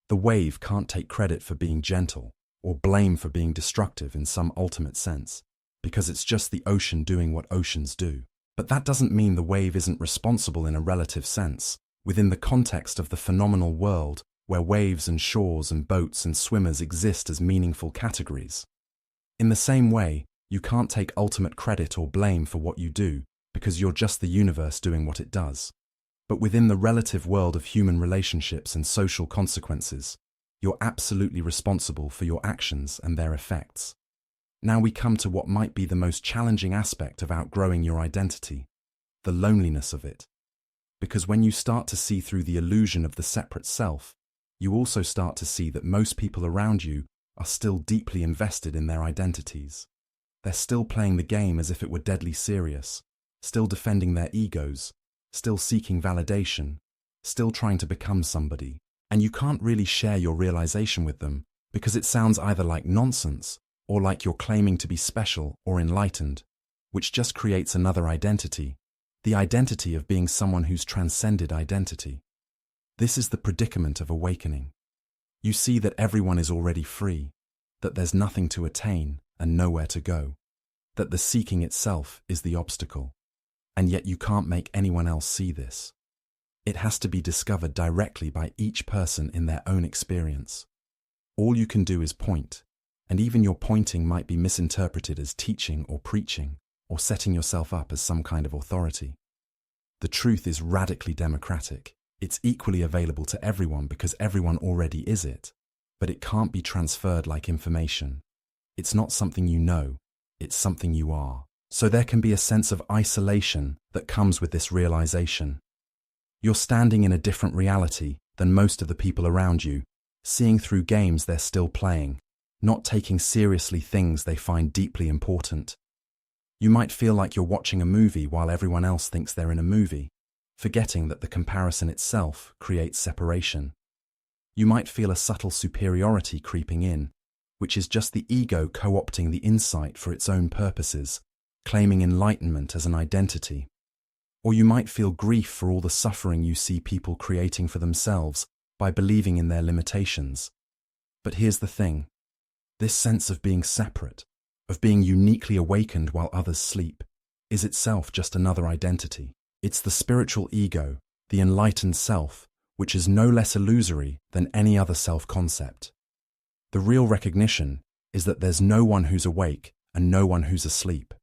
The wave can't take credit for being gentle or blame for being destructive in some ultimate sense, because it's just the ocean doing what oceans do. But that doesn't mean the wave isn't responsible in a relative sense, within the context of the phenomenal world where waves and shores and boats and swimmers exist as meaningful categories. In the same way, you can't take ultimate credit or blame for what you do because you're just the universe doing what it does. But within the relative world of human relationships and social consequences, you're absolutely responsible for your actions and their effects. Now we come to what might be the most challenging aspect of outgrowing your identity, the loneliness of it. Because when you start to see through the illusion of the separate self, you also start to see that most people around you are still deeply invested in their identities. They're still playing the game as if it were deadly serious, still defending their egos, still seeking validation, still trying to become somebody. And you can't really share your realization with them because it sounds either like nonsense or like you're claiming to be special or enlightened, which just creates another identity, the identity of being someone who's transcended identity. This is the predicament of awakening. You see that everyone is already free, that there's nothing to attain and nowhere to go, that the seeking itself is the obstacle, and yet you can't make anyone else see this. It has to be discovered directly by each person in their own experience. All you can do is point, and even your pointing might be misinterpreted as teaching or preaching, or setting yourself up as some kind of authority. The truth is radically democratic. It's equally available to everyone because everyone already is it, but it can't be transferred like information. It's not something you know, it's something you are. So there can be a sense of isolation that comes with this realization. You're standing in a different reality than most of the people around you, seeing through games they're still playing, not taking seriously things they find deeply important. You might feel like you're watching a movie while everyone else thinks they're in a movie, forgetting that the comparison itself creates separation. You might feel a subtle superiority creeping in, which is just the ego co-opting the insight for its own purposes, claiming enlightenment as an identity. Or you might feel grief for all the suffering you see people creating for themselves by believing in their limitations. But here's the thing. This sense of being separate, of being uniquely awakened while others sleep, is itself just another identity. It's the spiritual ego, the enlightened self, which is no less illusory than any other self-concept. The real recognition is that there's no one who's awake and no one who's asleep.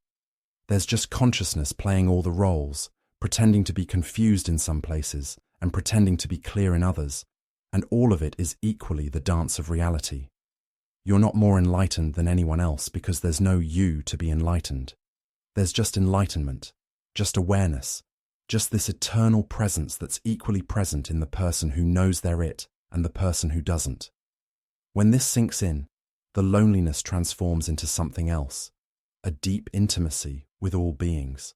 There's just consciousness playing all the roles, pretending to be confused in some places and pretending to be clear in others, and all of it is equally the dance of reality. You're not more enlightened than anyone else because there's no you to be enlightened. There's just enlightenment, just awareness, just this eternal presence that's equally present in the person who knows they're it and the person who doesn't. When this sinks in, the loneliness transforms into something else, a deep intimacy with all beings.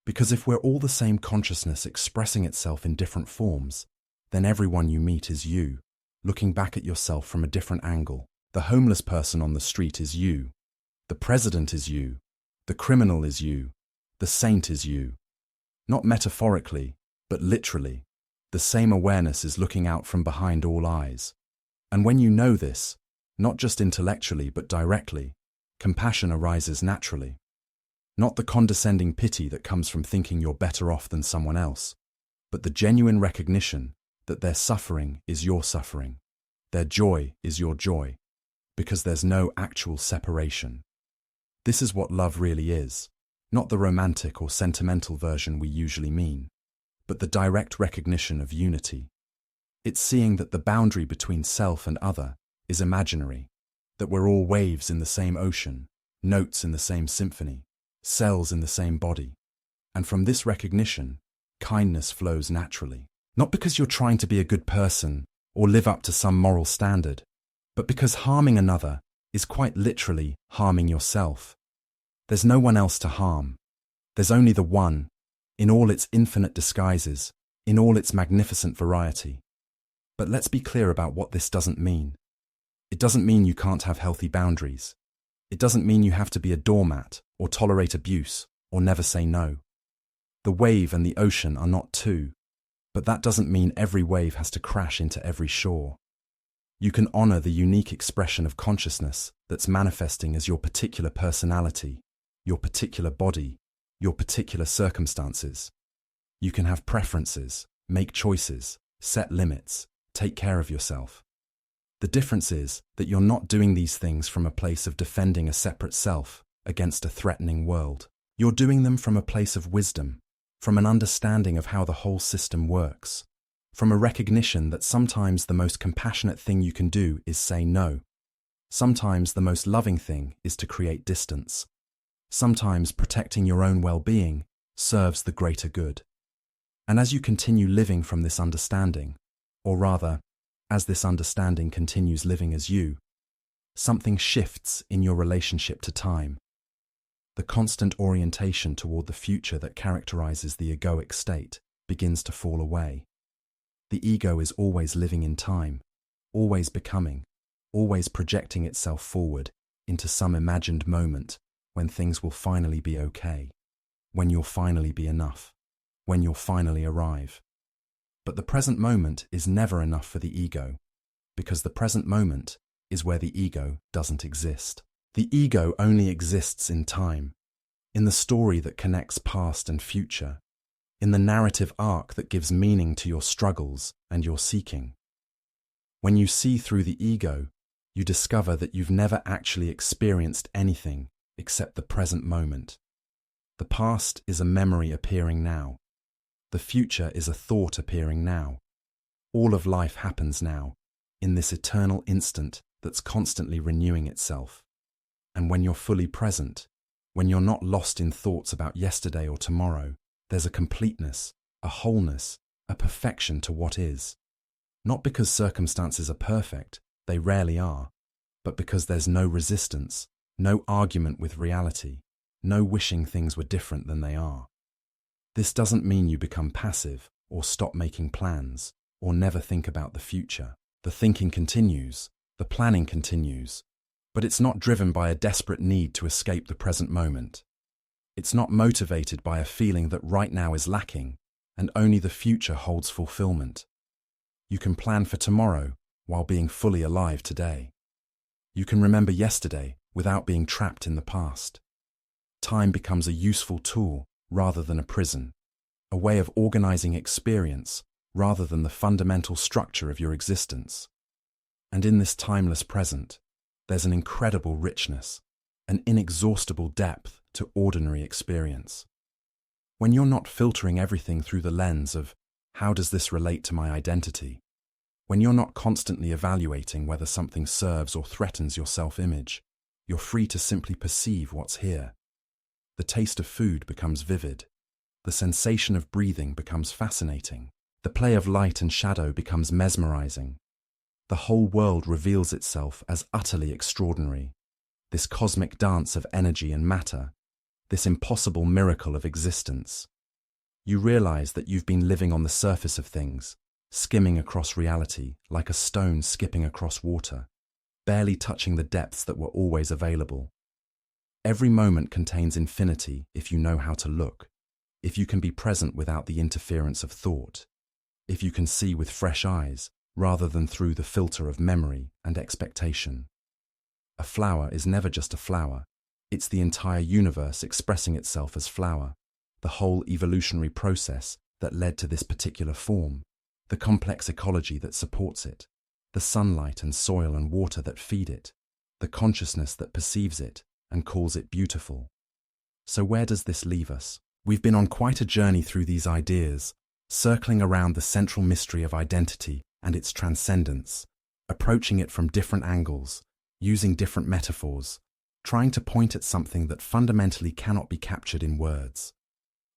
Because if we're all the same consciousness expressing itself in different forms, then everyone you meet is you, looking back at yourself from a different angle. The homeless person on the street is you. The president is you. The criminal is you. The saint is you. Not metaphorically, but literally. The same awareness is looking out from behind all eyes. And when you know this, not just intellectually but directly, compassion arises naturally. Not the condescending pity that comes from thinking you're better off than someone else, but the genuine recognition that their suffering is your suffering, their joy is your joy, because there's no actual separation. This is what love really is, not the romantic or sentimental version we usually mean, but the direct recognition of unity. It's seeing that the boundary between self and other is imaginary, that we're all waves in the same ocean, notes in the same symphony, cells in the same body. And from this recognition, kindness flows naturally. Not because you're trying to be a good person or live up to some moral standard, but because harming another is quite literally harming yourself. There's no one else to harm. There's only the one, in all its infinite disguises, in all its magnificent variety. But let's be clear about what this doesn't mean. It doesn't mean you can't have healthy boundaries. It doesn't mean you have to be a doormat or tolerate abuse or never say no. The wave and the ocean are not two, but that doesn't mean every wave has to crash into every shore. You can honor the unique expression of consciousness that's manifesting as your particular personality, your particular body, your particular circumstances. You can have preferences, make choices, set limits, take care of yourself. The difference is that you're not doing these things from a place of defending a separate self against a threatening world. You're doing them from a place of wisdom, from an understanding of how the whole system works, from a recognition that sometimes the most compassionate thing you can do is say no. Sometimes the most loving thing is to create distance. Sometimes protecting your own well-being serves the greater good. And as you continue living from this understanding, or rather, as this understanding continues living as you, something shifts in your relationship to time. The constant orientation toward the future that characterizes the egoic state begins to fall away. The ego is always living in time, always becoming, always projecting itself forward into some imagined moment when things will finally be okay, when you'll finally be enough, when you'll finally arrive. But the present moment is never enough for the ego, because the present moment is where the ego doesn't exist. The ego only exists in time, in the story that connects past and future, in the narrative arc that gives meaning to your struggles and your seeking. When you see through the ego, you discover that you've never actually experienced anything except the present moment. The past is a memory appearing now. The future is a thought appearing now. All of life happens now, in this eternal instant that's constantly renewing itself. And when you're fully present, when you're not lost in thoughts about yesterday or tomorrow, there's a completeness, a wholeness, a perfection to what is. Not because circumstances are perfect, they rarely are, but because there's no resistance, no argument with reality, no wishing things were different than they are. This doesn't mean you become passive or stop making plans or never think about the future. The thinking continues, the planning continues, but it's not driven by a desperate need to escape the present moment. It's not motivated by a feeling that right now is lacking and only the future holds fulfillment. You can plan for tomorrow while being fully alive today. You can remember yesterday without being trapped in the past. Time becomes a useful tool rather than a prison, a way of organizing experience rather than the fundamental structure of your existence. And in this timeless present, there's an incredible richness, an inexhaustible depth to ordinary experience. When you're not filtering everything through the lens of, how does this relate to my identity? When you're not constantly evaluating whether something serves or threatens your self-image, you're free to simply perceive what's here. The taste of food becomes vivid. The sensation of breathing becomes fascinating. The play of light and shadow becomes mesmerizing. The whole world reveals itself as utterly extraordinary. This cosmic dance of energy and matter, this impossible miracle of existence. You realize that you've been living on the surface of things, skimming across reality like a stone skipping across water, barely touching the depths that were always available. Every moment contains infinity if you know how to look, if you can be present without the interference of thought, if you can see with fresh eyes rather than through the filter of memory and expectation. A flower is never just a flower. It's the entire universe expressing itself as flower, the whole evolutionary process that led to this particular form, the complex ecology that supports it, the sunlight and soil and water that feed it, the consciousness that perceives it and calls it beautiful. So where does this leave us? We've been on quite a journey through these ideas, circling around the central mystery of identity and its transcendence, approaching it from different angles, using different metaphors, trying to point at something that fundamentally cannot be captured in words.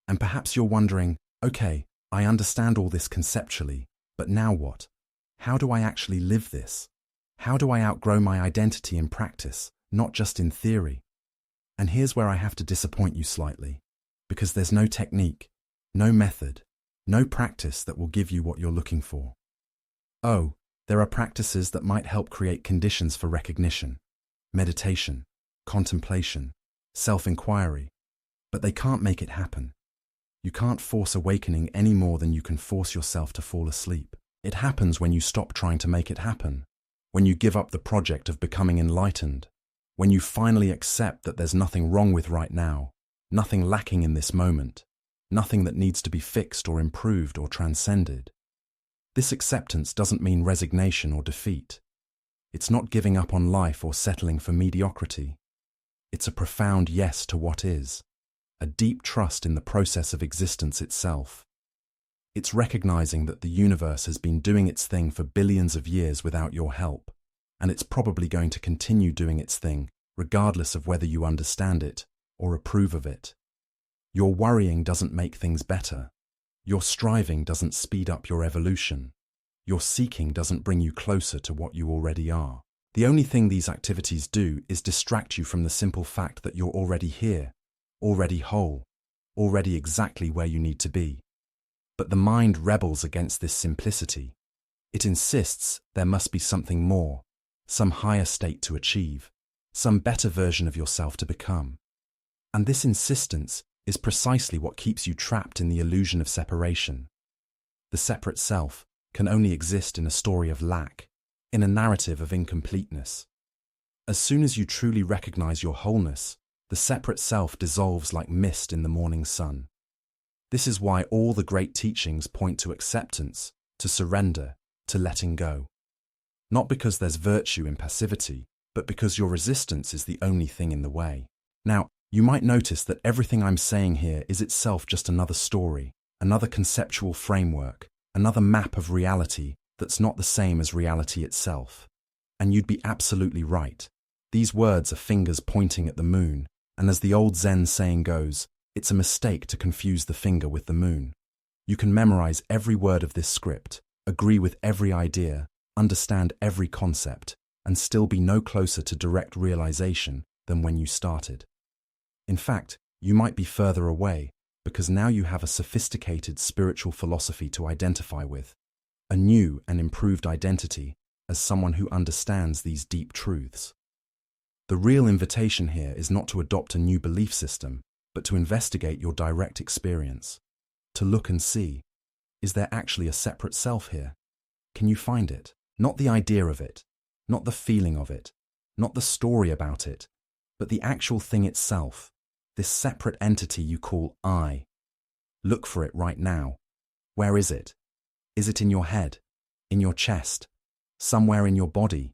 And perhaps you're wondering, okay, I understand all this conceptually, but now what? How do I actually live this? How do I outgrow my identity in practice, not just in theory? And here's where I have to disappoint you slightly, because there's no technique, no method, no practice that will give you what you're looking for. Oh, there are practices that might help create conditions for recognition, meditation, contemplation, self-inquiry, but they can't make it happen. You can't force awakening any more than you can force yourself to fall asleep. It happens when you stop trying to make it happen, when you give up the project of becoming enlightened, when you finally accept that there's nothing wrong with right now, nothing lacking in this moment, nothing that needs to be fixed or improved or transcended. This acceptance doesn't mean resignation or defeat. It's not giving up on life or settling for mediocrity. It's a profound yes to what is, a deep trust in the process of existence itself. It's recognizing that the universe has been doing its thing for billions of years without your help, and it's probably going to continue doing its thing, regardless of whether you understand it or approve of it. Your worrying doesn't make things better. Your striving doesn't speed up your evolution. Your seeking doesn't bring you closer to what you already are. The only thing these activities do is distract you from the simple fact that you're already here, already whole, already exactly where you need to be. But the mind rebels against this simplicity. It insists there must be something more, some higher state to achieve, some better version of yourself to become. And this insistence is precisely what keeps you trapped in the illusion of separation. The separate self can only exist in a story of lack, in a narrative of incompleteness. As soon as you truly recognize your wholeness, the separate self dissolves like mist in the morning sun. This is why all the great teachings point to acceptance, to surrender, to letting go. Not because there's virtue in passivity, but because your resistance is the only thing in the way. Now, you might notice that everything I'm saying here is itself just another story, another conceptual framework, another map of reality that's not the same as reality itself. And you'd be absolutely right. These words are fingers pointing at the moon, and as the old Zen saying goes, it's a mistake to confuse the finger with the moon. You can memorize every word of this script, agree with every idea, understand every concept, and still be no closer to direct realization than when you started. In fact, you might be further away, because now you have a sophisticated spiritual philosophy to identify with, a new and improved identity as someone who understands these deep truths. The real invitation here is not to adopt a new belief system, but to investigate your direct experience, to look and see, is there actually a separate self here? Can you find it? Not the idea of it, not the feeling of it, not the story about it, but the actual thing itself, this separate entity you call I. Look for it right now. Where is it? Is it in your head, in your chest, somewhere in your body?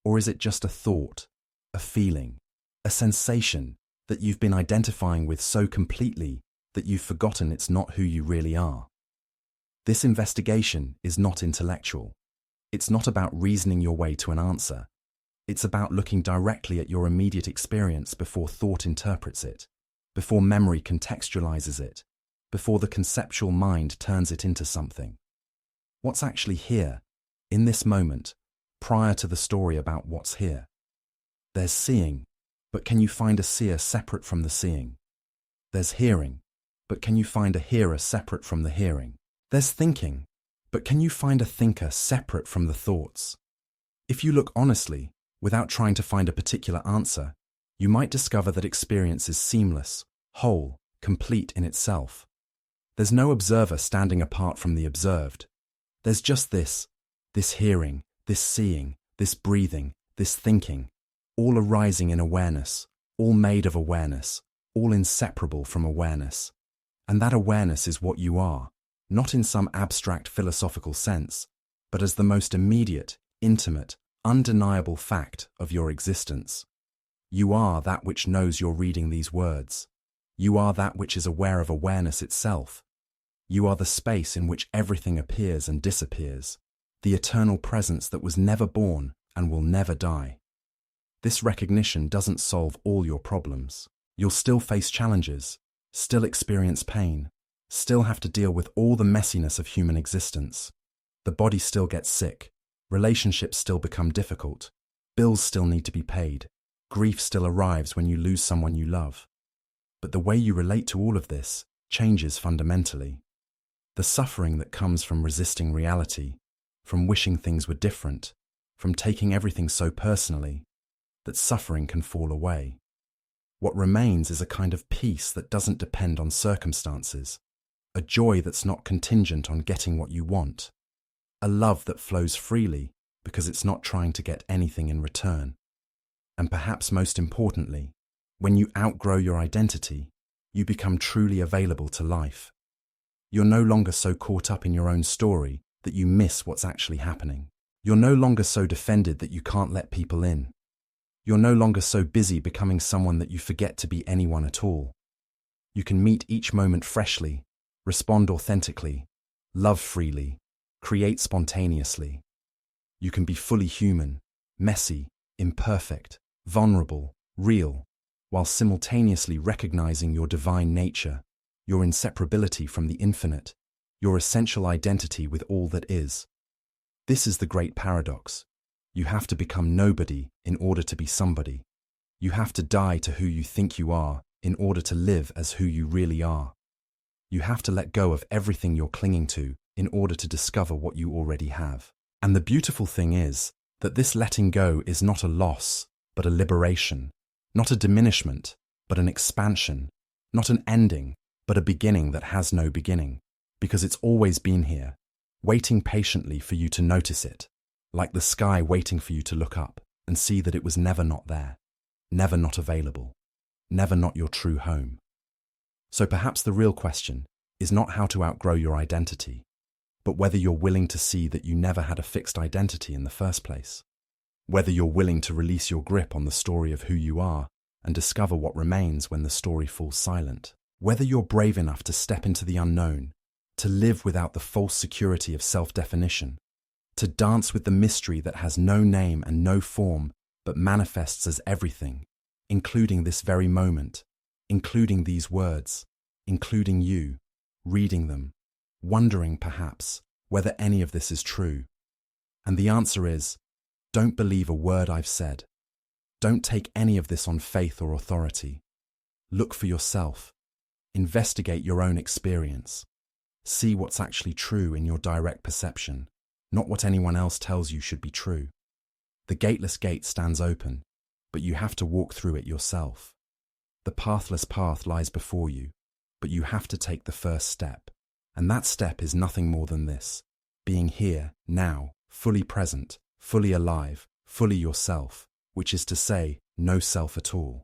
Or is it just a thought, a feeling, a sensation that you've been identifying with so completely that you've forgotten it's not who you really are? This investigation is not intellectual. It's not about reasoning your way to an answer. It's about looking directly at your immediate experience before thought interprets it, before memory contextualizes it, before the conceptual mind turns it into something. What's actually here, in this moment, prior to the story about what's here? There's seeing, but can you find a seer separate from the seeing? There's hearing, but can you find a hearer separate from the hearing? There's thinking, but can you find a thinker separate from the thoughts? If you look honestly, without trying to find a particular answer, you might discover that experience is seamless, whole, complete in itself. There's no observer standing apart from the observed. There's just this hearing, this seeing, this breathing, this thinking, all arising in awareness, all made of awareness, all inseparable from awareness. And that awareness is what you are, not in some abstract philosophical sense, but as the most immediate, intimate, undeniable fact of your existence. You are that which knows you're reading these words. You are that which is aware of awareness itself. You are the space in which everything appears and disappears, the eternal presence that was never born and will never die. This recognition doesn't solve all your problems. You'll still face challenges, still experience pain, still have to deal with all the messiness of human existence. The body still gets sick, relationships still become difficult, bills still need to be paid, grief still arrives when you lose someone you love. But the way you relate to all of this changes fundamentally. The suffering that comes from resisting reality, from wishing things were different, from taking everything so personally, that suffering can fall away. What remains is a kind of peace that doesn't depend on circumstances, a joy that's not contingent on getting what you want, a love that flows freely because it's not trying to get anything in return. And perhaps most importantly, when you outgrow your identity, you become truly available to life. You're no longer so caught up in your own story that you miss what's actually happening. You're no longer so defended that you can't let people in. You're no longer so busy becoming someone that you forget to be anyone at all. You can meet each moment freshly, respond authentically, love freely, create spontaneously. You can be fully human, messy, imperfect, vulnerable, real, while simultaneously recognizing your divine nature, your inseparability from the infinite, your essential identity with all that is. This is the great paradox. You have to become nobody in order to be somebody. You have to die to who you think you are in order to live as who you really are. You have to let go of everything you're clinging to in order to discover what you already have. And the beautiful thing is that this letting go is not a loss, but a liberation, not a diminishment, but an expansion, not an ending, but a beginning that has no beginning, because it's always been here, waiting patiently for you to notice it, like the sky waiting for you to look up and see that it was never not there, never not available, never not your true home. So perhaps the real question is not how to outgrow your identity, but whether you're willing to see that you never had a fixed identity in the first place, whether you're willing to release your grip on the story of who you are and discover what remains when the story falls silent, whether you're brave enough to step into the unknown, to live without the false security of self-definition, to dance with the mystery that has no name and no form but manifests as everything, including this very moment, including these words, including you, reading them, wondering perhaps whether any of this is true. And the answer is, don't believe a word I've said. Don't take any of this on faith or authority. Look for yourself. Investigate your own experience. See what's actually true in your direct perception, not what anyone else tells you should be true. The gateless gate stands open, but you have to walk through it yourself. The pathless path lies before you, but you have to take the first step. And that step is nothing more than this: being here, now, fully present, fully alive, fully yourself, which is to say, no self at all.